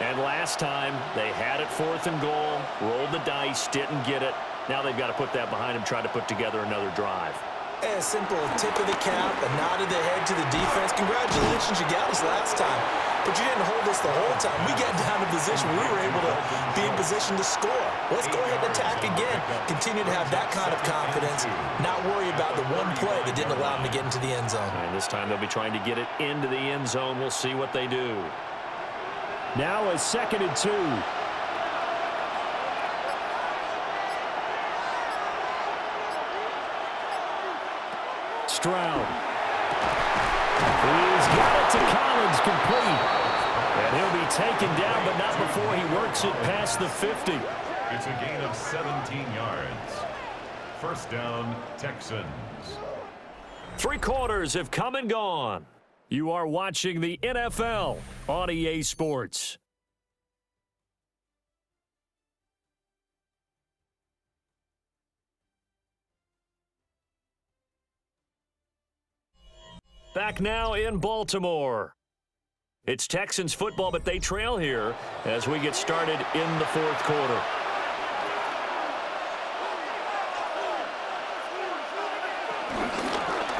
And last time, they had it 4th and goal, rolled the dice, didn't get it. Now they've got to put that behind them, try to put together another drive. A simple tip of the cap, a nod of the head to the defense. Congratulations, you got us last time. But you didn't hold us the whole time. We got down to position. We were able to be in position to score. Let's go ahead and attack again. Continue to have that kind of confidence. Not worry about the one play that didn't allow them to get into the end zone. And this time they'll be trying to get it into the end zone. We'll see what they do. Now a 2nd and 2. Stroud. He's got it to Collins, complete. And he'll be taken down, but not before he works it past the 50. It's a gain of 17 yards. First down, Texans. 3 quarters have come and gone. You are watching the NFL on EA Sports. Back now in Baltimore. It's Texans football, but they trail here as we get started in the 4th quarter.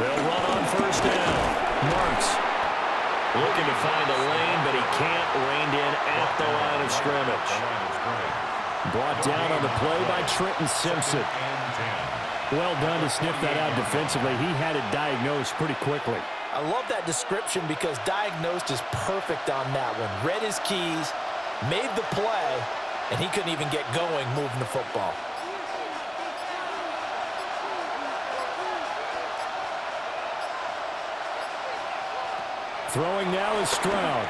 They'll run on first down. Marks looking to find a lane, but he can't. Reined in at the line of scrimmage. Brought down on the play by Trenton Simpson. Well done to sniff that out defensively. He had it diagnosed pretty quickly. I love that description because diagnosed is perfect on that one. Read his keys, made the play, and he couldn't even get going moving the football. Throwing now is Stroud.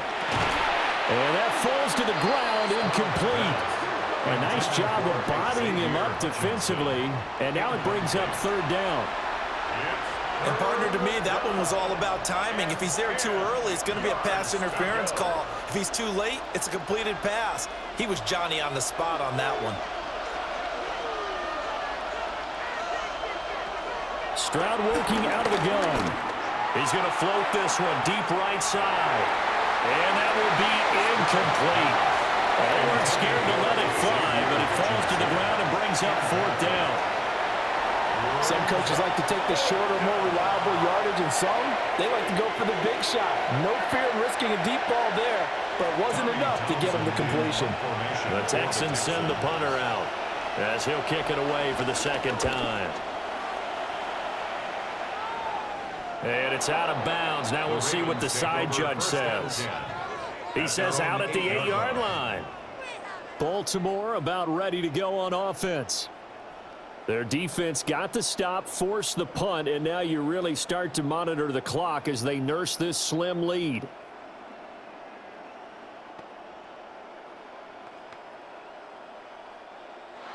And that falls to the ground, incomplete. A nice job of bodying him up defensively. And now it brings up 3rd down. And partner, to me, that one was all about timing. If he's there too early, it's going to be a pass interference call. If he's too late, it's a completed pass. He was Johnny on the spot on that one. Stroud working out of the gun. He's going to float this one deep right side. And that will be incomplete. They weren't scared to let it fly, but it falls to the ground and brings up 4th down. Some coaches like to take the shorter, more reliable yardage, and some, they like to go for the big shot. No fear in risking a deep ball there, but it wasn't enough to get him to completion. The Texans send the punter out as he'll kick it away for the 2nd time. And it's out of bounds. Now we'll see what the side judge says. He says out at the 8-yard line. Baltimore about ready to go on offense. Their defense got the stop, forced the punt, and now you really start to monitor the clock as they nurse this slim lead.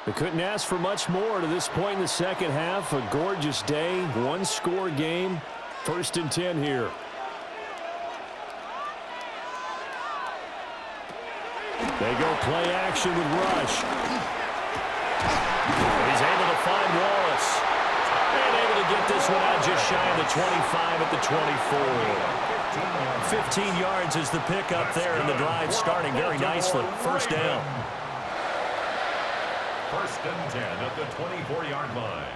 They couldn't ask for much more to this point in the second half. A gorgeous day, 1-score game. 1st and 10 here. They go play action with Rush. He's able to find Wallace. And able to get this one out just shy of the 25 at the 24. 15 yards is the pickup there, and the drive starting very nicely. 1st down. 1st and 10 at the 24-yard line.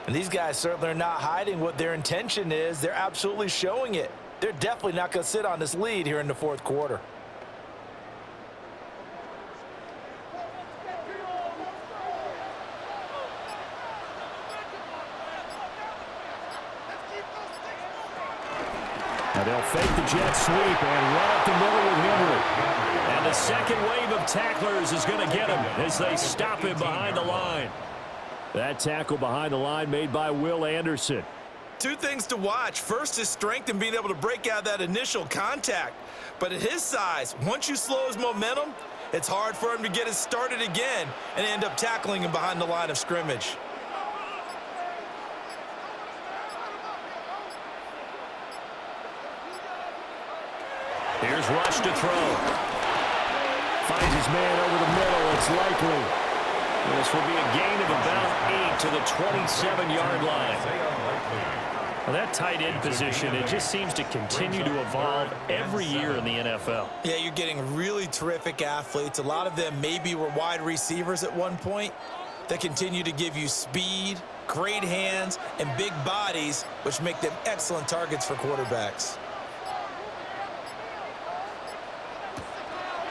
And these guys certainly are not hiding what their intention is. They're absolutely showing it. They're definitely not going to sit on this lead here in the fourth quarter. Now they'll fake the jet sweep and run up the middle with Henry. And the second wave of tacklers is going to get him as they stop him behind the line. That tackle behind the line made by Will Anderson. Two things to watch. First, his strength in being able to break out that initial contact. But at his size, once you slow his momentum, it's hard for him to get it started again and end up tackling him behind the line of scrimmage. Here's Rush to throw. Finds his man over the middle. It's likely. This will be a gain of about 8 to the 27-yard line. Well, that tight end position, it just seems to continue to evolve every year in the NFL. Yeah, you're getting really terrific athletes. A lot of them maybe were wide receivers at one point. They continue to give you speed, great hands, and big bodies, which make them excellent targets for quarterbacks.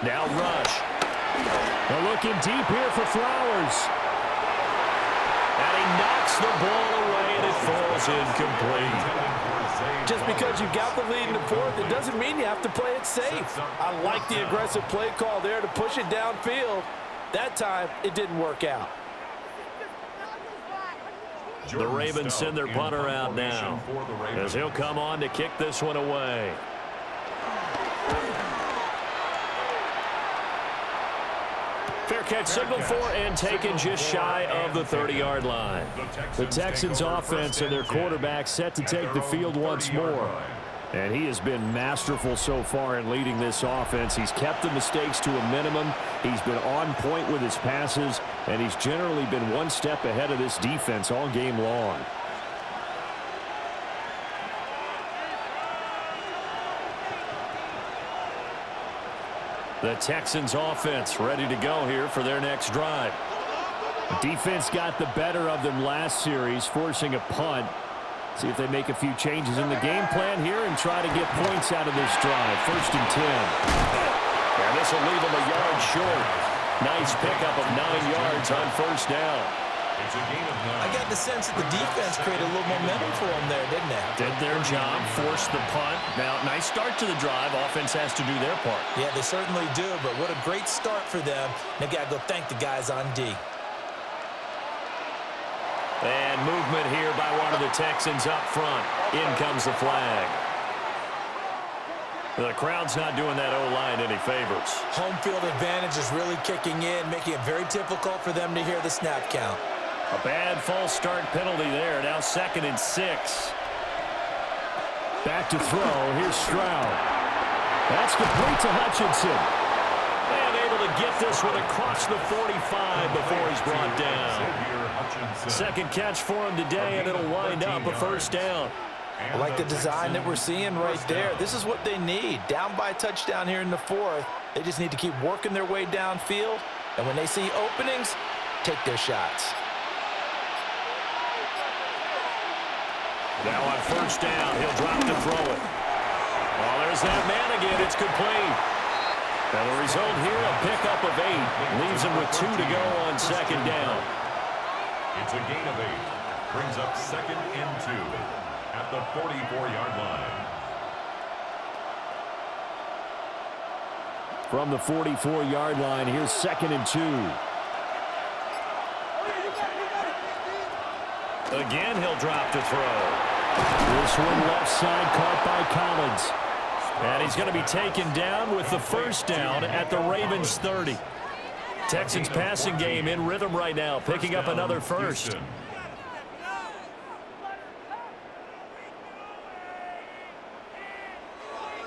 Now Rush. They're looking deep here for Flowers. And he knocks the ball away, and it falls incomplete. Just because you got the lead in the fourth, it doesn't mean you have to play it safe. I like the aggressive play call there to push it downfield. That time, it didn't work out. The Ravens send their punter out now, as he'll come on to kick this one away. Fair catch signaled for and taken just shy of the 30-yard line. The Texans offense and their quarterback set to take the field once more. And he has been masterful so far in leading this offense. He's kept the mistakes to a minimum. He's been on point with his passes, and he's generally been one step ahead of this defense all game long. The Texans offense ready to go here for their next drive. Defense got the better of them last series, forcing a punt. See if they make a few changes in the game plan here and try to get points out of this drive. 1st and 10. And this will leave them a yard short. Nice pickup of 9 yards on 1st down. It's a gain of 9. I got the sense that the defense created a little momentum for them there, didn't they? Did their job, forced the punt. Now, nice start to the drive. Offense has to do their part. Yeah, they certainly do, but what a great start for them. They got to go thank the guys on D. And movement here by one of the Texans up front. In comes the flag. The crowd's not doing that O-line any favors. Home field advantage is really kicking in, making it very difficult for them to hear the snap count. A bad false start penalty there. Now 2nd and 6. Back to throw. Here's Stroud. That's complete to Hutchinson. And able to get this one across the 45 before he's brought down. Second catch for him today, and it'll wind up a 1st down. I like the design that we're seeing right there. This is what they need. Down by a touchdown here in the 4th. They just need to keep working their way downfield. And when they see openings, take their shots. Now on 1st down, he'll drop to throw it. Oh, there's that man again. It's complete. And the result here, a pickup of 8. Leaves him with 2 to go on 2nd down. It's a gain of 8. Brings up 2nd and 2 at the 44-yard line. From the 44-yard line, here's 2nd and 2. Again, he'll drop to throw. This one left side caught by Collins. And he's going to be taken down with the 1st down at the Ravens 30. Texans passing game in rhythm right now, picking up another 1st.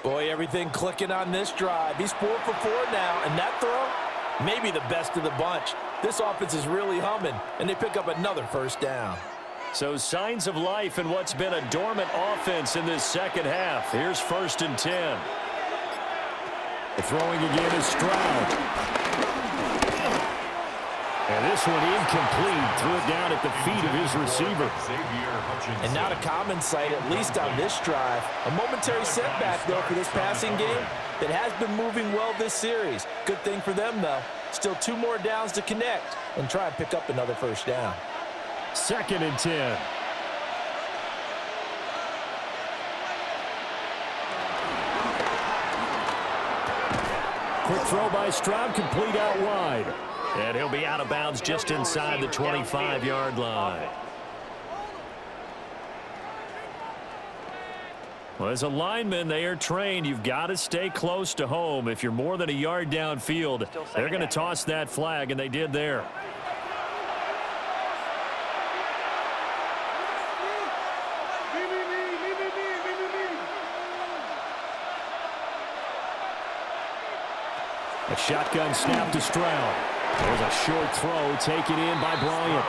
Boy, everything clicking on this drive. He's 4 for 4 now, and that throw, maybe the best of the bunch. This offense is really humming, and they pick up another 1st down. So signs of life in what's been a dormant offense in this 2nd half. Here's 1st and 10. The throwing again is Stroud. And this one incomplete. Threw it down at the feet of his receiver. And not a common sight, at least on this drive. A momentary setback, though, for this passing game that has been moving well this series. Good thing for them, though. Still 2 more downs to connect and try and pick up another first down. 2nd and 10. Quick throw by Stroud, complete out wide. And he'll be out of bounds just inside the 25-yard line. Well, as a lineman, they are trained. You've got to stay close to home. If you're more than a yard downfield, they're going to toss that flag, and they did there. A shotgun snap to Stroud. There's a short throw taken in by Bryant.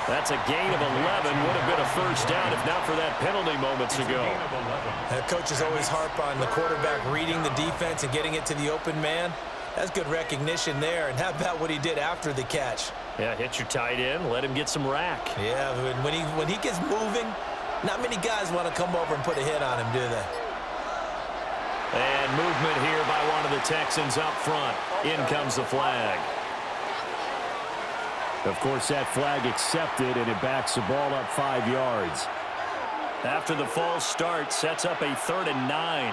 That's a gain of 11. Would have been a first down if not for that penalty moments ago. Coaches always harp on the quarterback reading the defense and getting it to the open man. That's good recognition there. And how about what he did after the catch? Yeah, hit your tight end, let him get some rack. Yeah, when he gets moving, not many guys want to come over and put a hit on him, do they? And movement here by one of the Texans up front. In comes the flag. Of course, that flag accepted, and it backs the ball up 5 yards. After the false start, sets up a 3rd and 9.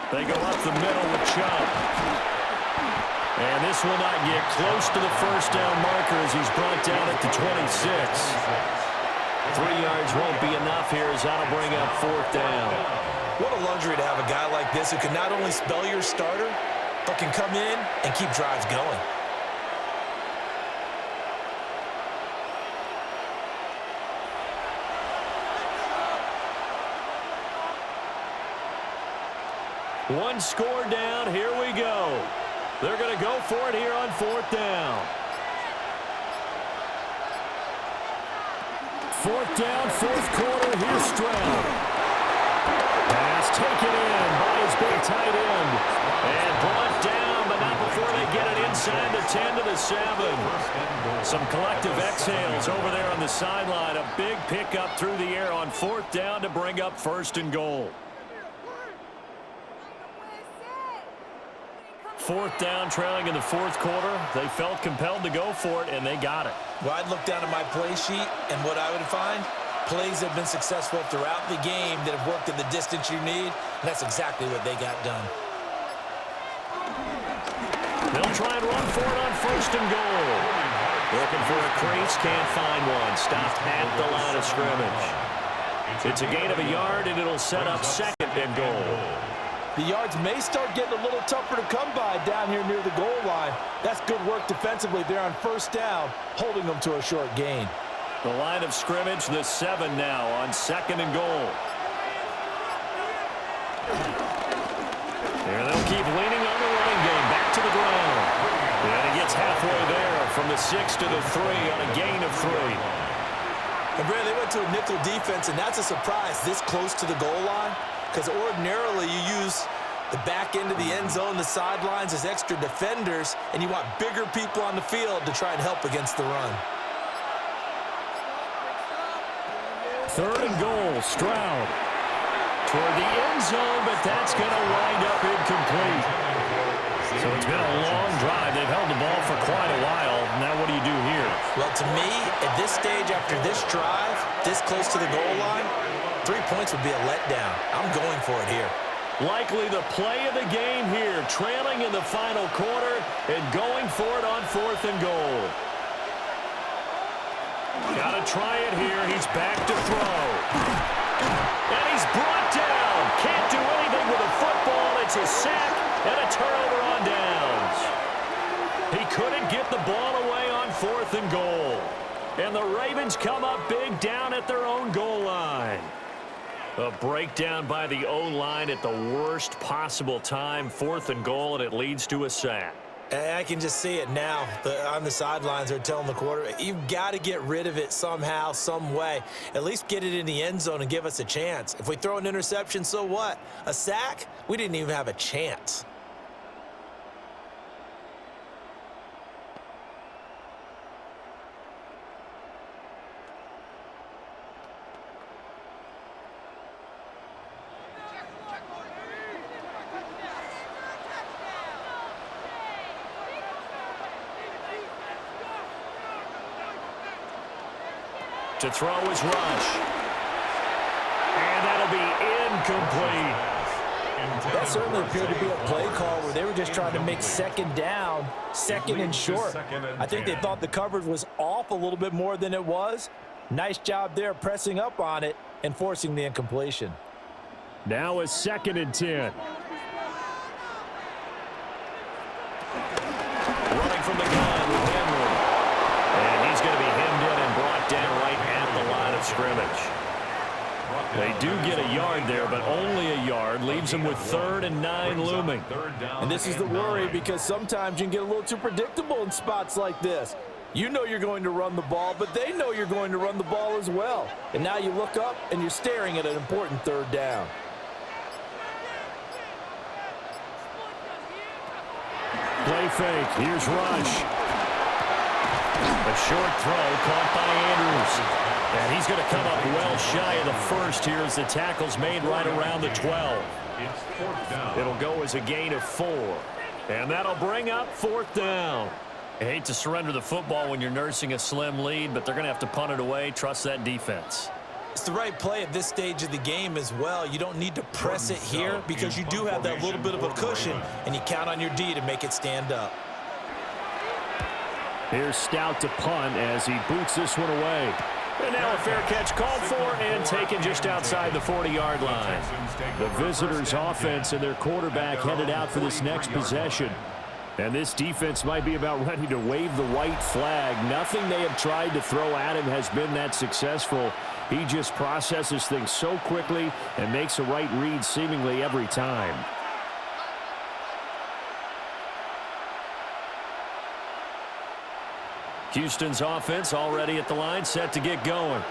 They go up the middle with Chubb. And this will not get close to the first down marker as he's brought down at the 26. 3 yards won't be enough here as that'll bring up 4th down. What a luxury to have a guy like this who can not only spell your starter, but can come in and keep drives going. One score down. Here we go. They're going to go for it here on 4th down. 4th down, 4th quarter. Here's Stroud. Pass taken in by his big tight end. And brought down, but not before they get it inside the 10 to the 7. Some collective exhales over there on the sideline. A big pickup through the air on 4th down to bring up 1st and goal. 4th down, trailing in the 4th quarter. They felt compelled to go for it, and they got it. Well, I'd look down at my play sheet, and what I would find, plays have been successful throughout the game that have worked in the distance you need, and that's exactly what they got done. They'll try and run for it on 1st and goal. Looking for a crease, can't find one. Stopped at the line of scrimmage. It's a gain of a yard, and it'll set up 2nd and goal. The yards may start getting a little tougher to come by down here near the goal line. That's good work defensively there on 1st down, holding them to a short gain. The line of scrimmage, the 7 now on 2nd and goal. Here they'll keep leaning on the running game. Back to the ground. And he gets halfway there from the 6 to the 3 on a gain of 3. And Brad, they went to a nickel defense, and that's a surprise this close to the goal line. Because ordinarily you use the back end of the end zone, the sidelines as extra defenders, and you want bigger people on the field to try and help against the run. 3rd and goal, Stroud. Toward the end zone, but that's going to wind up incomplete. So it's been a long drive. They've held the ball for quite a while. Now what do you do here? Well, to me, at this stage after this drive, this close to the goal line, 3 points would be a letdown. I'm going for it here. Likely the play of the game here, trailing in the final quarter and going for it on 4th and goal. Got to try it here. He's back to throw. And he's brought down. Can't do anything with a football. It's a sack and a turnover on downs. He couldn't get the ball away on 4th and goal. And the Ravens come up big down at their own goal line. A breakdown by the O-line at the worst possible time. 4th and goal, and it leads to a sack. I can just see it now. On the sidelines, they're telling the quarterback, you've got to get rid of it somehow, some way. At least get it in the end zone and give us a chance. If we throw an interception, so what? A sack? We didn't even have a chance. To throw is Rush. And that'll be incomplete. That certainly appeared to be a play call where they were just trying to make second down, second and short. I think they thought the coverage was off a little bit more than it was. Nice job there pressing up on it and forcing the incompletion. Now a 2nd and 10. Running from the gun with Henry. And he's going to be hemmed in and brought down right at the line of scrimmage. They do get a yard there, but only a yard. Leaves them with 3rd and 9 looming. And this is the worry because sometimes you can get a little too predictable in spots like this. You know you're going to run the ball, but they know you're going to run the ball as well. And now you look up and you're staring at an important 3rd down. Play fake. Here's Rush. A short throw caught by Andrews. And he's going to come up well shy of the first here as the tackle's made right around the 12. It'll go as a gain of 4. And that'll bring up 4th down. I hate to surrender the football when you're nursing a slim lead, but they're going to have to punt it away. Trust that defense. It's the right play at this stage of the game as well. You don't need to press it here because you do have that little bit of a cushion, and you count on your D to make it stand up. Here's Stout to punt as he boots this one away. And now a fair catch called for and taken just outside the 40-yard line. The visitors' offense and their quarterback headed out for this next possession. And this defense might be about ready to wave the white flag. Nothing they have tried to throw at him has been that successful. He just processes things so quickly and makes a right read seemingly every time. Houston's offense already at the line, set to get going.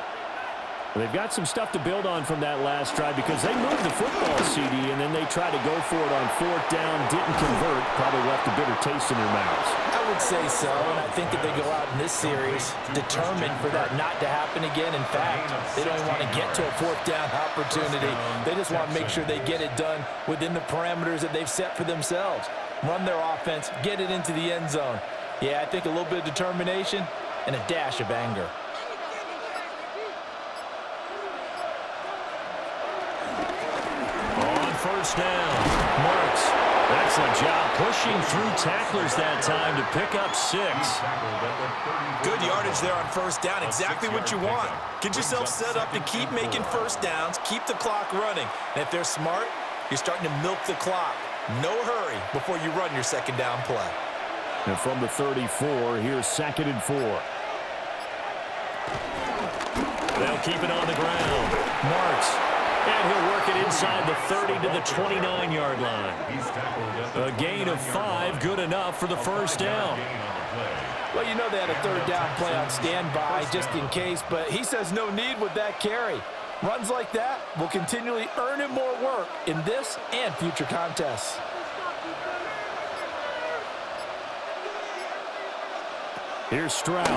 They've got some stuff to build on from that last drive because they moved the football, CD, and then they tried to go for it on 4th down, didn't convert, probably left a bitter taste in their mouths. I would say so, and I think that they go out in this series determined for that not to happen again. In fact, they don't even want to get to a 4th down opportunity. They just want to make sure they get it done within the parameters that they've set for themselves. Run their offense, get it into the end zone. Yeah, I think a little bit of determination and a dash of anger. On 1st down, Marks. Excellent job pushing through tacklers that time to pick up 6. Good yardage there on 1st down, exactly what you want. Get yourself set up to keep making 1st downs, keep the clock running. And if they're smart, you're starting to milk the clock. No hurry before you run your 2nd down play. And from the 34, here's 2nd and 4. They'll keep it on the ground. Marks. And he'll work it inside the 30 to the 29-yard line. A gain of 5, good enough for the 1st down. Well, you know they had a 3rd down play on standby just in case, but he says no need with that carry. Runs like that will continually earn him more work in this and future contests. Here's Stroud.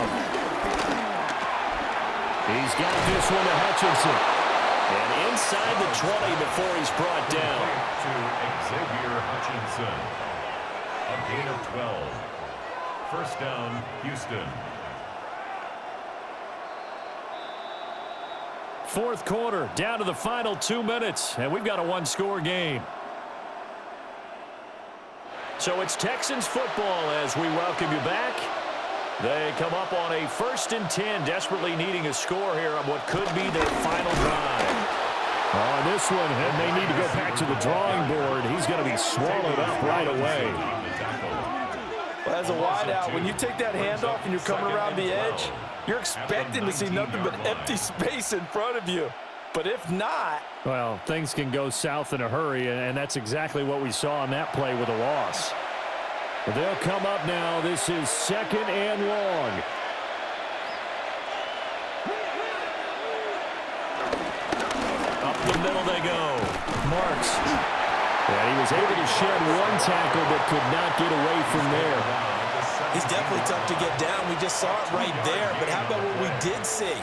He's got this one to Hutchinson. And inside the 20 before he's brought down. To Xavier Hutchinson. A gain of 12. 1st down, Houston. 4th quarter, down to the final 2 minutes, and we've got a 1-score game. So it's Texans football as we welcome you back. They come up on a 1st and 10, desperately needing a score here on what could be their final drive. On this one, and they need to go back to the drawing board. He's going to be swallowed up right away. Well, as a wideout, when you take that handoff and you're coming around the edge, you're expecting to see nothing but empty space in front of you. But if not... Well, things can go south in a hurry, and that's exactly what we saw on that play with a loss. They'll come up now. This is 2nd and long. Up the middle they go. Marks. And he was able to shed one tackle but could not get away from there. He's definitely tough to get down. We just saw it right there. But how about what we did see?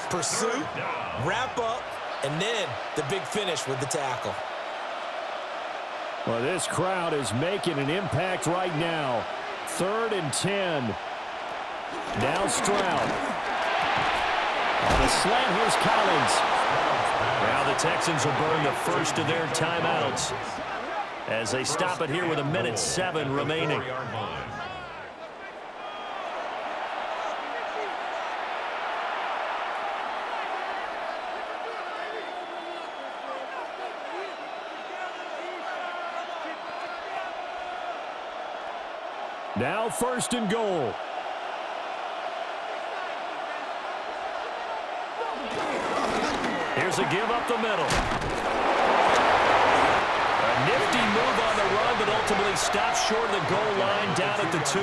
Pursuit, wrap up, and then the big finish with the tackle. Well, this crowd is making an impact right now. 3rd and 10. Now Stroud. On the slant, here's Collins. Now the Texans will burn the first of their timeouts as they stop it here with 1:07 remaining. Now 1st and goal. Here's a give up the middle. A nifty move on the run, but ultimately stops short of the goal line down at the 2.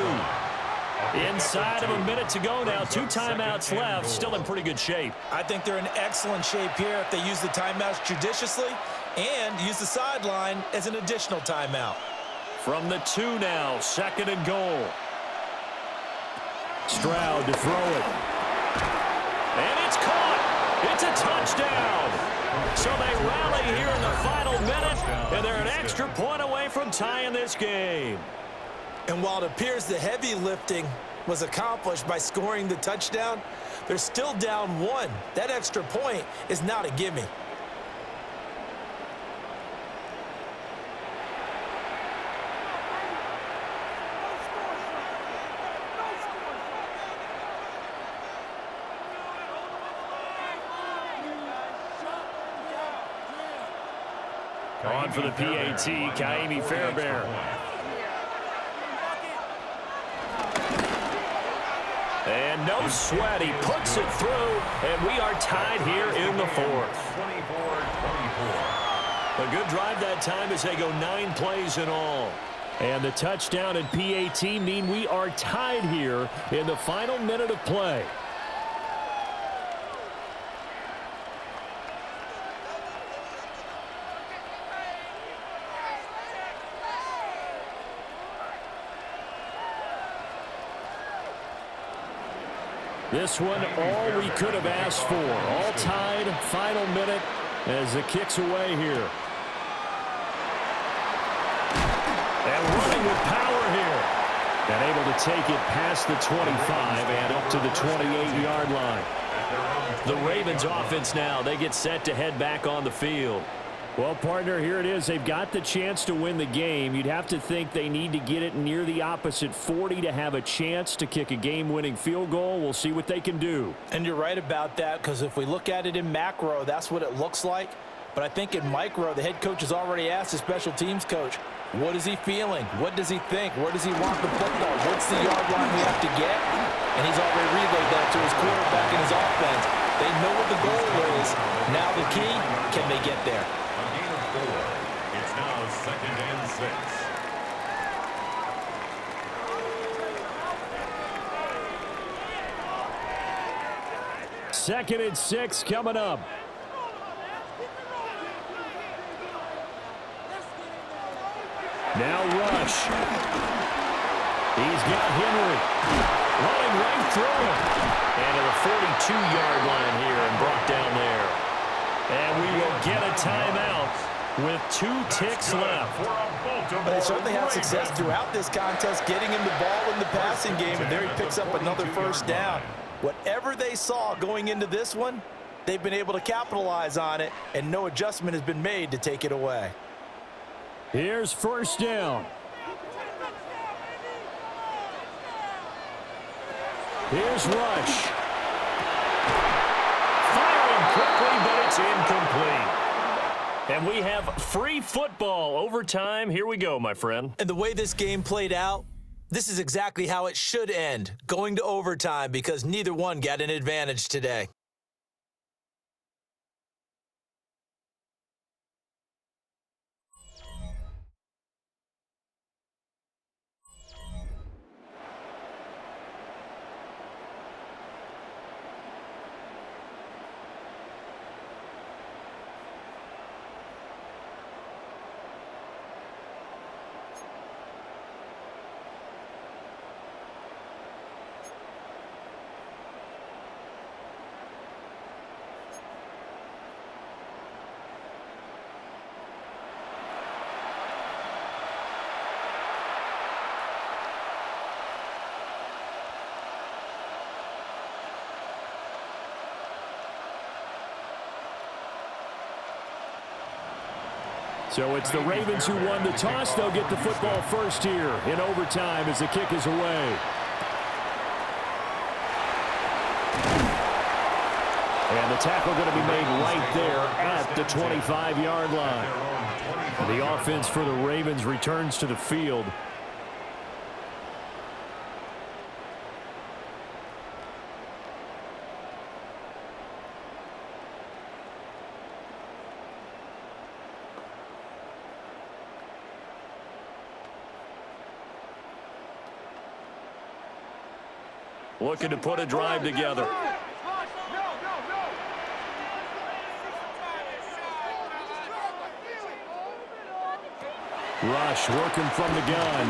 Inside of a minute to go now. 2 timeouts left. Still in pretty good shape. I think they're in excellent shape here if they use the timeouts judiciously and use the sideline as an additional timeout. From the 2 now, 2nd and goal. Stroud to throw it. And it's caught. It's a touchdown. So they rally here in the final minute, and they're an extra point away from tying this game. And while it appears the heavy lifting was accomplished by scoring the touchdown, they're still down 1. That extra point is not a gimme. On for the PAT, Kaimi Fairbairn. And no sweat, he puts it through, and we are tied here in the 4th. 24-24. A good drive that time as they go 9 plays in all. And the touchdown and PAT mean we are tied here in the final minute of play. This one, all we could have asked for. All tied, final minute as the kick's away here. And running with power here. And able to take it past the 25 and up to the 28-yard line. The Ravens offense now, they get set to head back on the field. Well, partner, here it is. They've got the chance to win the game. You'd have to think they need to get it near the opposite 40 to have a chance to kick a game-winning field goal. We'll see what they can do. And you're right about that, because if we look at it in macro, that's what it looks like. But I think in micro, the head coach has already asked the special teams coach, what is he feeling? What does he think? Where does he want the football? What's the yard line we have to get? And he's already relayed that to his quarterback and his offense. They know what the goal is. Now the key, can they get there? It's now 2nd and 6. 2nd and 6 coming up. Now Rush. He's got Henry. Running right through him. And to the 42-yard line here and brought down there. And we will get a timeout with 2 ticks left. But they certainly had success throughout this contest, getting him the ball in the passing game, and there he picks up another 1st down. Whatever they saw going into this one, they've been able to capitalize on it, and no adjustment has been made to take it away. Here's 1st down. Here's Rush. Firing quickly, but it's incomplete. And we have free football. Overtime. Here we go, my friend. And the way this game played out, this is exactly how it should end, going to overtime, because neither one got an advantage today. So it's the Ravens who won the toss. They'll get the football first here in overtime as the kick is away. And the tackle going to be made right there at the 25-yard line. The offense for the Ravens returns to the field. Looking to put a drive together. Rush working from the gun.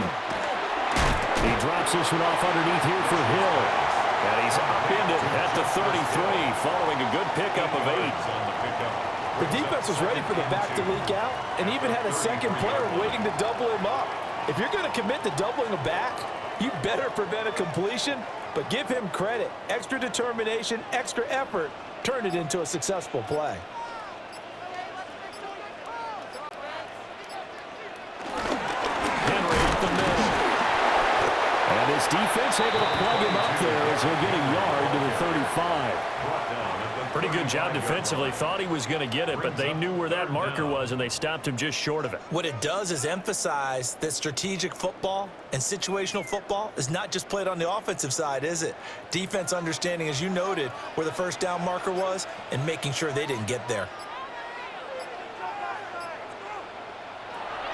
He drops this one off underneath here for Hill. And he's upended at the 33 following a good pickup of 8. The defense was ready for the back to leak out and even had a second player waiting to double him up. If you're going to commit to doubling a back, you better prevent a completion, but give him credit. Extra determination, extra effort, turned it into a successful play. Henry up the middle. And his defense able to plug him up there as he'll get a yard to the 35. Pretty good job defensively. Thought he was going to get it, but they knew where that marker was, and they stopped him just short of it. What it does is emphasize that strategic football and situational football is not just played on the offensive side, is it? Defense understanding, as you noted, where the first down marker was and making sure they didn't get there.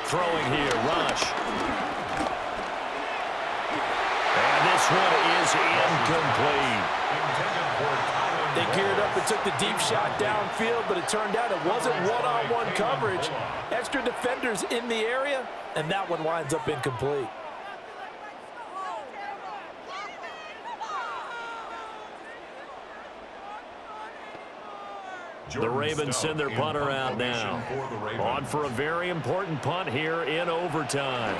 Throwing here, Rush. And this one is incomplete. They geared up and took the deep shot downfield, but it turned out it wasn't one-on-one coverage. Extra defenders in the area, and that one winds up incomplete. The Ravens send their punter out now. On for a very important punt here in overtime.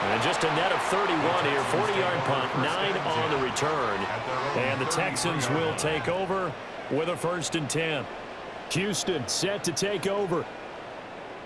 And just a net of 31 here. 40-yard punt, 9 on the return. And the Texans will take over with a 1st and 10. Houston set to take over.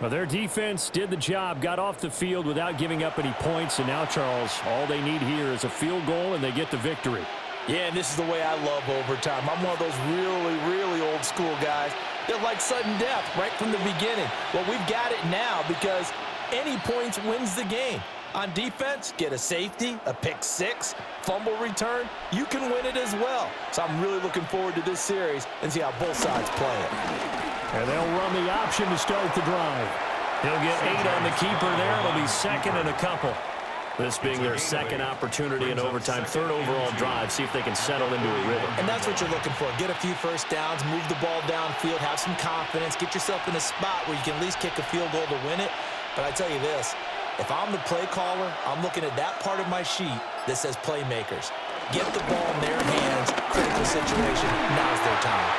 Well, their defense did the job, got off the field without giving up any points. And now, Charles, all they need here is a field goal, and they get the victory. Yeah, and this is the way I love overtime. I'm one of those really, really old school guys that like sudden death right from the beginning. Well, we've got it now because any points wins the game. On defense, get a safety, a pick six, fumble return, you can win it as well. So I'm really looking forward to this series and see how both sides play it. And they'll run the option to start the drive. He'll get 8 on the keeper there. It'll be second and a couple. This being their second opportunity in overtime, 3rd overall drive. See if they can settle into a rhythm. And that's what you're looking for. Get a few first downs, move the ball downfield, have some confidence, get yourself in a spot where you can at least kick a field goal to win it. But I tell you this, if I'm the play caller, I'm looking at that part of my sheet that says playmakers. Get the ball in their hands, critical situation, now's their time.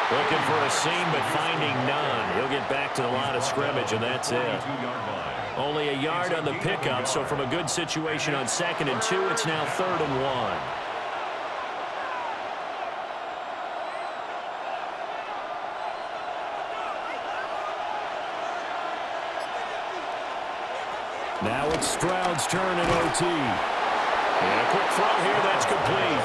Looking for a seam, but finding none. He'll get back to the line of scrimmage, and that's it. Only a yard on the pickup, so from a good situation on 2nd and 2, it's now 3rd and 1. Now it's Stroud's turn in OT. And a quick throw here, that's complete.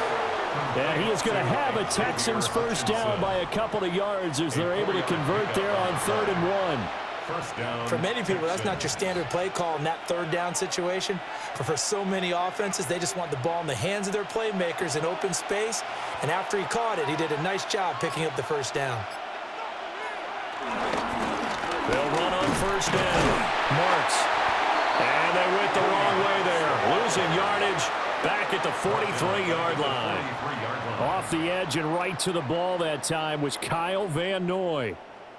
And he is going to have a Texans first down by a couple of yards as they're able to convert there on 3rd and 1. First down. For many people, that's not your standard play call in that 3rd down situation. But for so many offenses, they just want the ball in the hands of their playmakers in open space. And after he caught it, he did a nice job picking up the first down. They'll run on 1st down. Marks. And they went the wrong way there. Losing yardage back at the 43-yard line. Off the edge and right to the ball that time was Kyle Van Noy.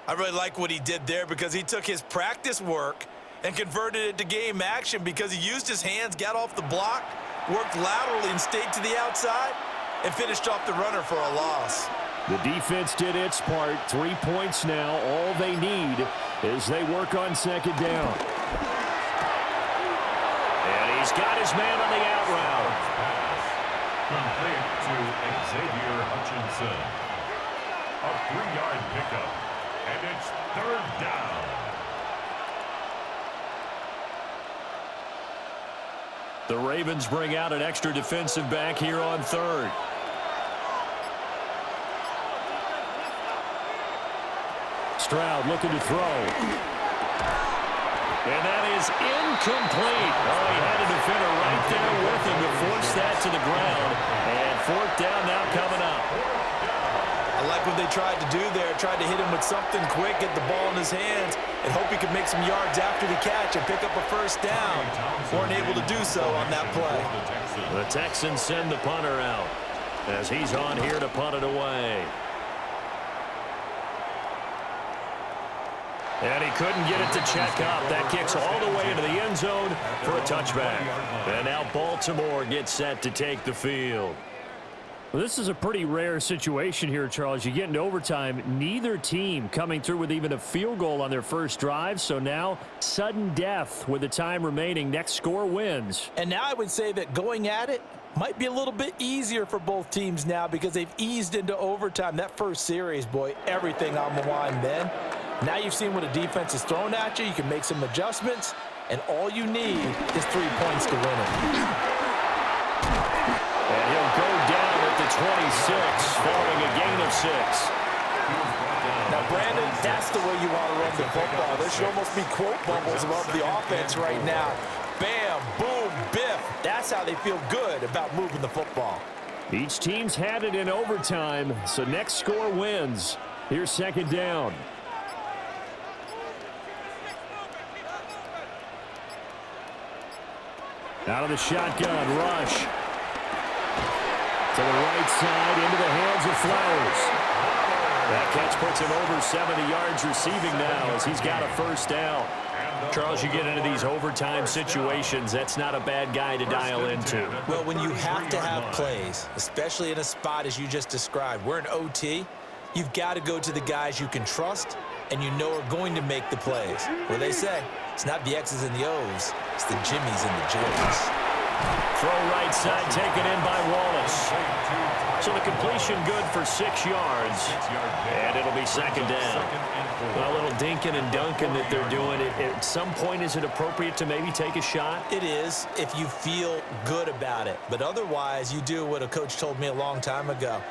I really like what he did there because he took his practice work and converted it to game action because he used his hands, got off the block, worked laterally and stayed to the outside, and finished off the runner for a loss. The defense did its part. 3 points now. All they need is they work on 2nd down. And he's got his man on the out route. Complete to Xavier Hutchinson. A 3-yard pickup, and it's 3rd down. The Ravens bring out an extra defensive back here on 3rd. Stroud looking to throw. And that is incomplete. Oh, he had a defender right there with him to force that to the ground. And 4th down now coming up. I like what they tried to do there. Tried to hit him with something quick, get the ball in his hands, and hope he could make some yards after the catch and pick up a 1st down. Weren't able to do so on that play. The Texans send the punter out as he's on here to punt it away. And he couldn't get it to check up. That kicks all the way into the end zone for a touchback. And now Baltimore gets set to take the field. Well, this is a pretty rare situation here, Charles. You get into overtime, neither team coming through with even a field goal on their first drive. So now, sudden death with the time remaining. Next score wins. And now I would say that going at it might be a little bit easier for both teams now because they've eased into overtime. That first series, boy, everything on the line then. Now you've seen what a defense is thrown at you. You can make some adjustments, and all you need is 3 points to win it. And he'll go down at the 26 following a gain of 6. Now, Brandon, that's the way you want to run the football. There should almost be quote bubbles above the offense right now. Bam, boom, biff. That's how they feel good about moving the football. Each team's had it in overtime, so next score wins. Here's 2nd down. Out of the shotgun, rush. To the right side, into the hands of Flowers. That catch puts him over 70 yards receiving now as he's got a 1st down. Charles, you get into these overtime situations, that's not a bad guy to dial into. Well, when you have to have plays, especially in a spot as you just described, we're in OT, you've got to go to the guys you can trust and you know are going to make the plays. What they say, it's not the X's and the O's, it's the Jimmies and the J's. Throw right side taken in by Wallace. So the completion good for 6 yards. And it'll be 2nd down. Well, a little dinking and dunking that they're doing. At some point, is it appropriate to maybe take a shot? It is if you feel good about it. But otherwise, you do what a coach told me a long time ago.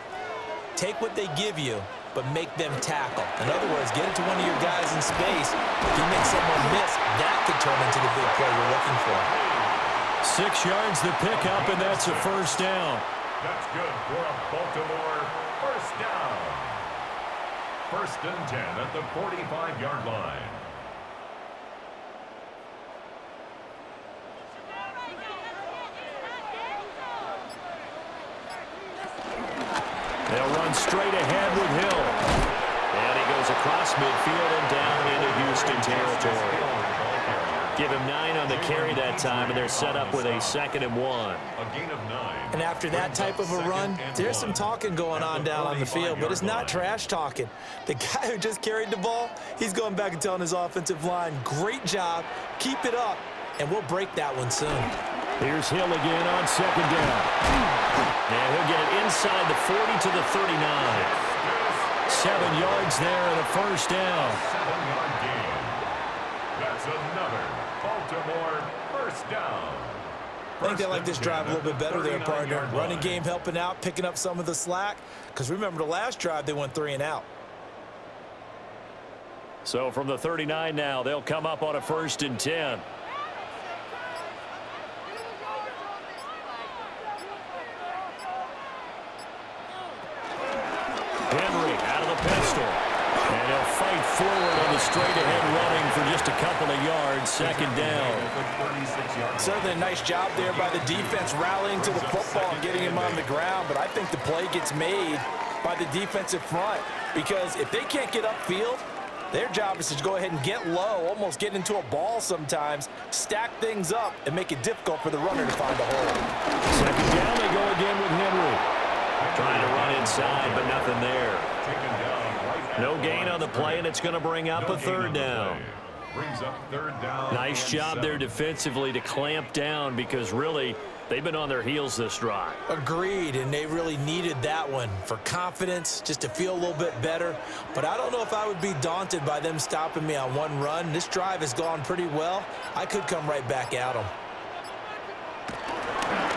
Take what they give you, but make them tackle. In other words, get it to one of your guys in space. If you make someone miss, that could turn into the big play you're looking for. 6 yards the pickup, and that's a 1st down. That's good for a Baltimore 1st down. 1st and 10 at the 45-yard line. They'll run straight ahead with Hill. And he goes across midfield and down into Houston territory. Give him 9 on the carry that time, and they're set up with a 2nd and 1. A gain of 9. And after that type of a run, there's some talking going on down on the field, but it's not trash talking. The guy who just carried the ball, he's going back and telling his offensive line, great job, keep it up, and we'll break that one soon. Here's Hill again on 2nd down. And he'll get it inside the 40 to the 39. 7 yards there and a 1st down. 7-yard gain. That's another Baltimore 1st down. I think they like this drive a little bit better there, partner. Running game helping out, picking up some of the slack. Because remember, the last drive, they went 3 and out. So from the 39 now, they'll come up on a 1st and 10. Henry out of the pistol. And he'll fight forward on the straight-ahead running for just a couple of yards. 2nd down. Certainly a nice job there by the defense rallying to the football and getting him on the ground. But I think the play gets made by the defensive front. Because if they can't get upfield, their job is to go ahead and get low, almost get into a ball sometimes, stack things up, and make it difficult for the runner to find a hole. 2nd down, they go again with Henry. Trying to run inside, but nothing there. No gain on the play, and it's going to bring up a 3rd down. Brings up 3rd down. Nice job there defensively to clamp down because really They've been on their heels this drive. Agreed, and they really needed that one for confidence, just to feel a little bit better. But I don't know if I would be daunted by them stopping me on one run. This drive has gone pretty well. I could come right back at them.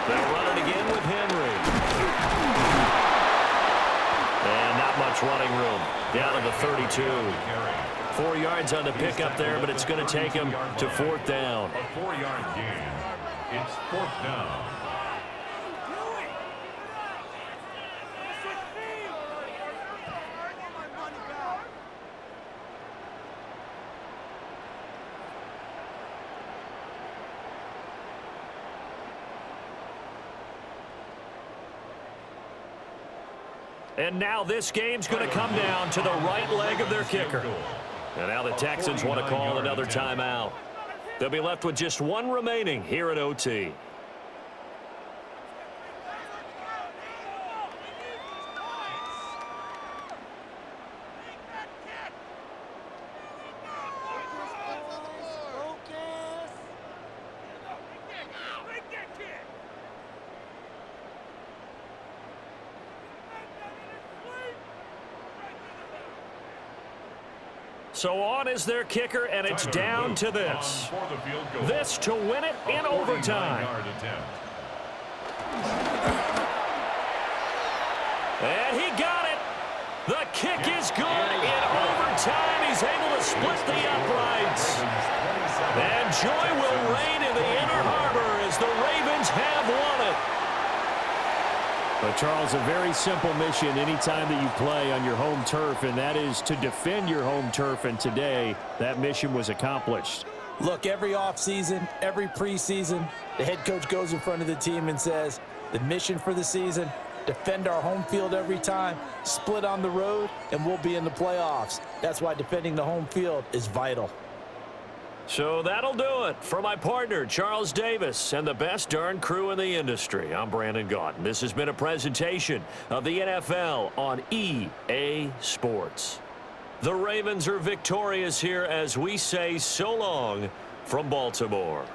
They'll run it again with Henry. And not much running room. Down to the 32. 4 yards on the pickup there, but it's going to take him to 4th down. A 4-yard gain. It's 4th down. And now this game's going to come down to the right leg of their kicker. And now the Texans want to call another timeout. They'll be left with just one remaining here at OT. So on is their kicker, and it's down to this. This to win it in overtime. And he got it. The kick is good in overtime. He's able to split the uprights. And joy will reign in the Inner Harbor as the Ravens have won it. But, Charles, a very simple mission anytime that you play on your home turf, and that is to defend your home turf. And today, that mission was accomplished. Look, every offseason, every preseason, the head coach goes in front of the team and says, the mission for the season, defend our home field every time, split on the road, and we'll be in the playoffs. That's why defending the home field is vital. So that'll do it for my partner, Charles Davis, and the best darn crew in the industry. I'm Brandon Gaudin. This has been a presentation of the NFL on EA Sports. The Ravens are victorious here as we say so long from Baltimore.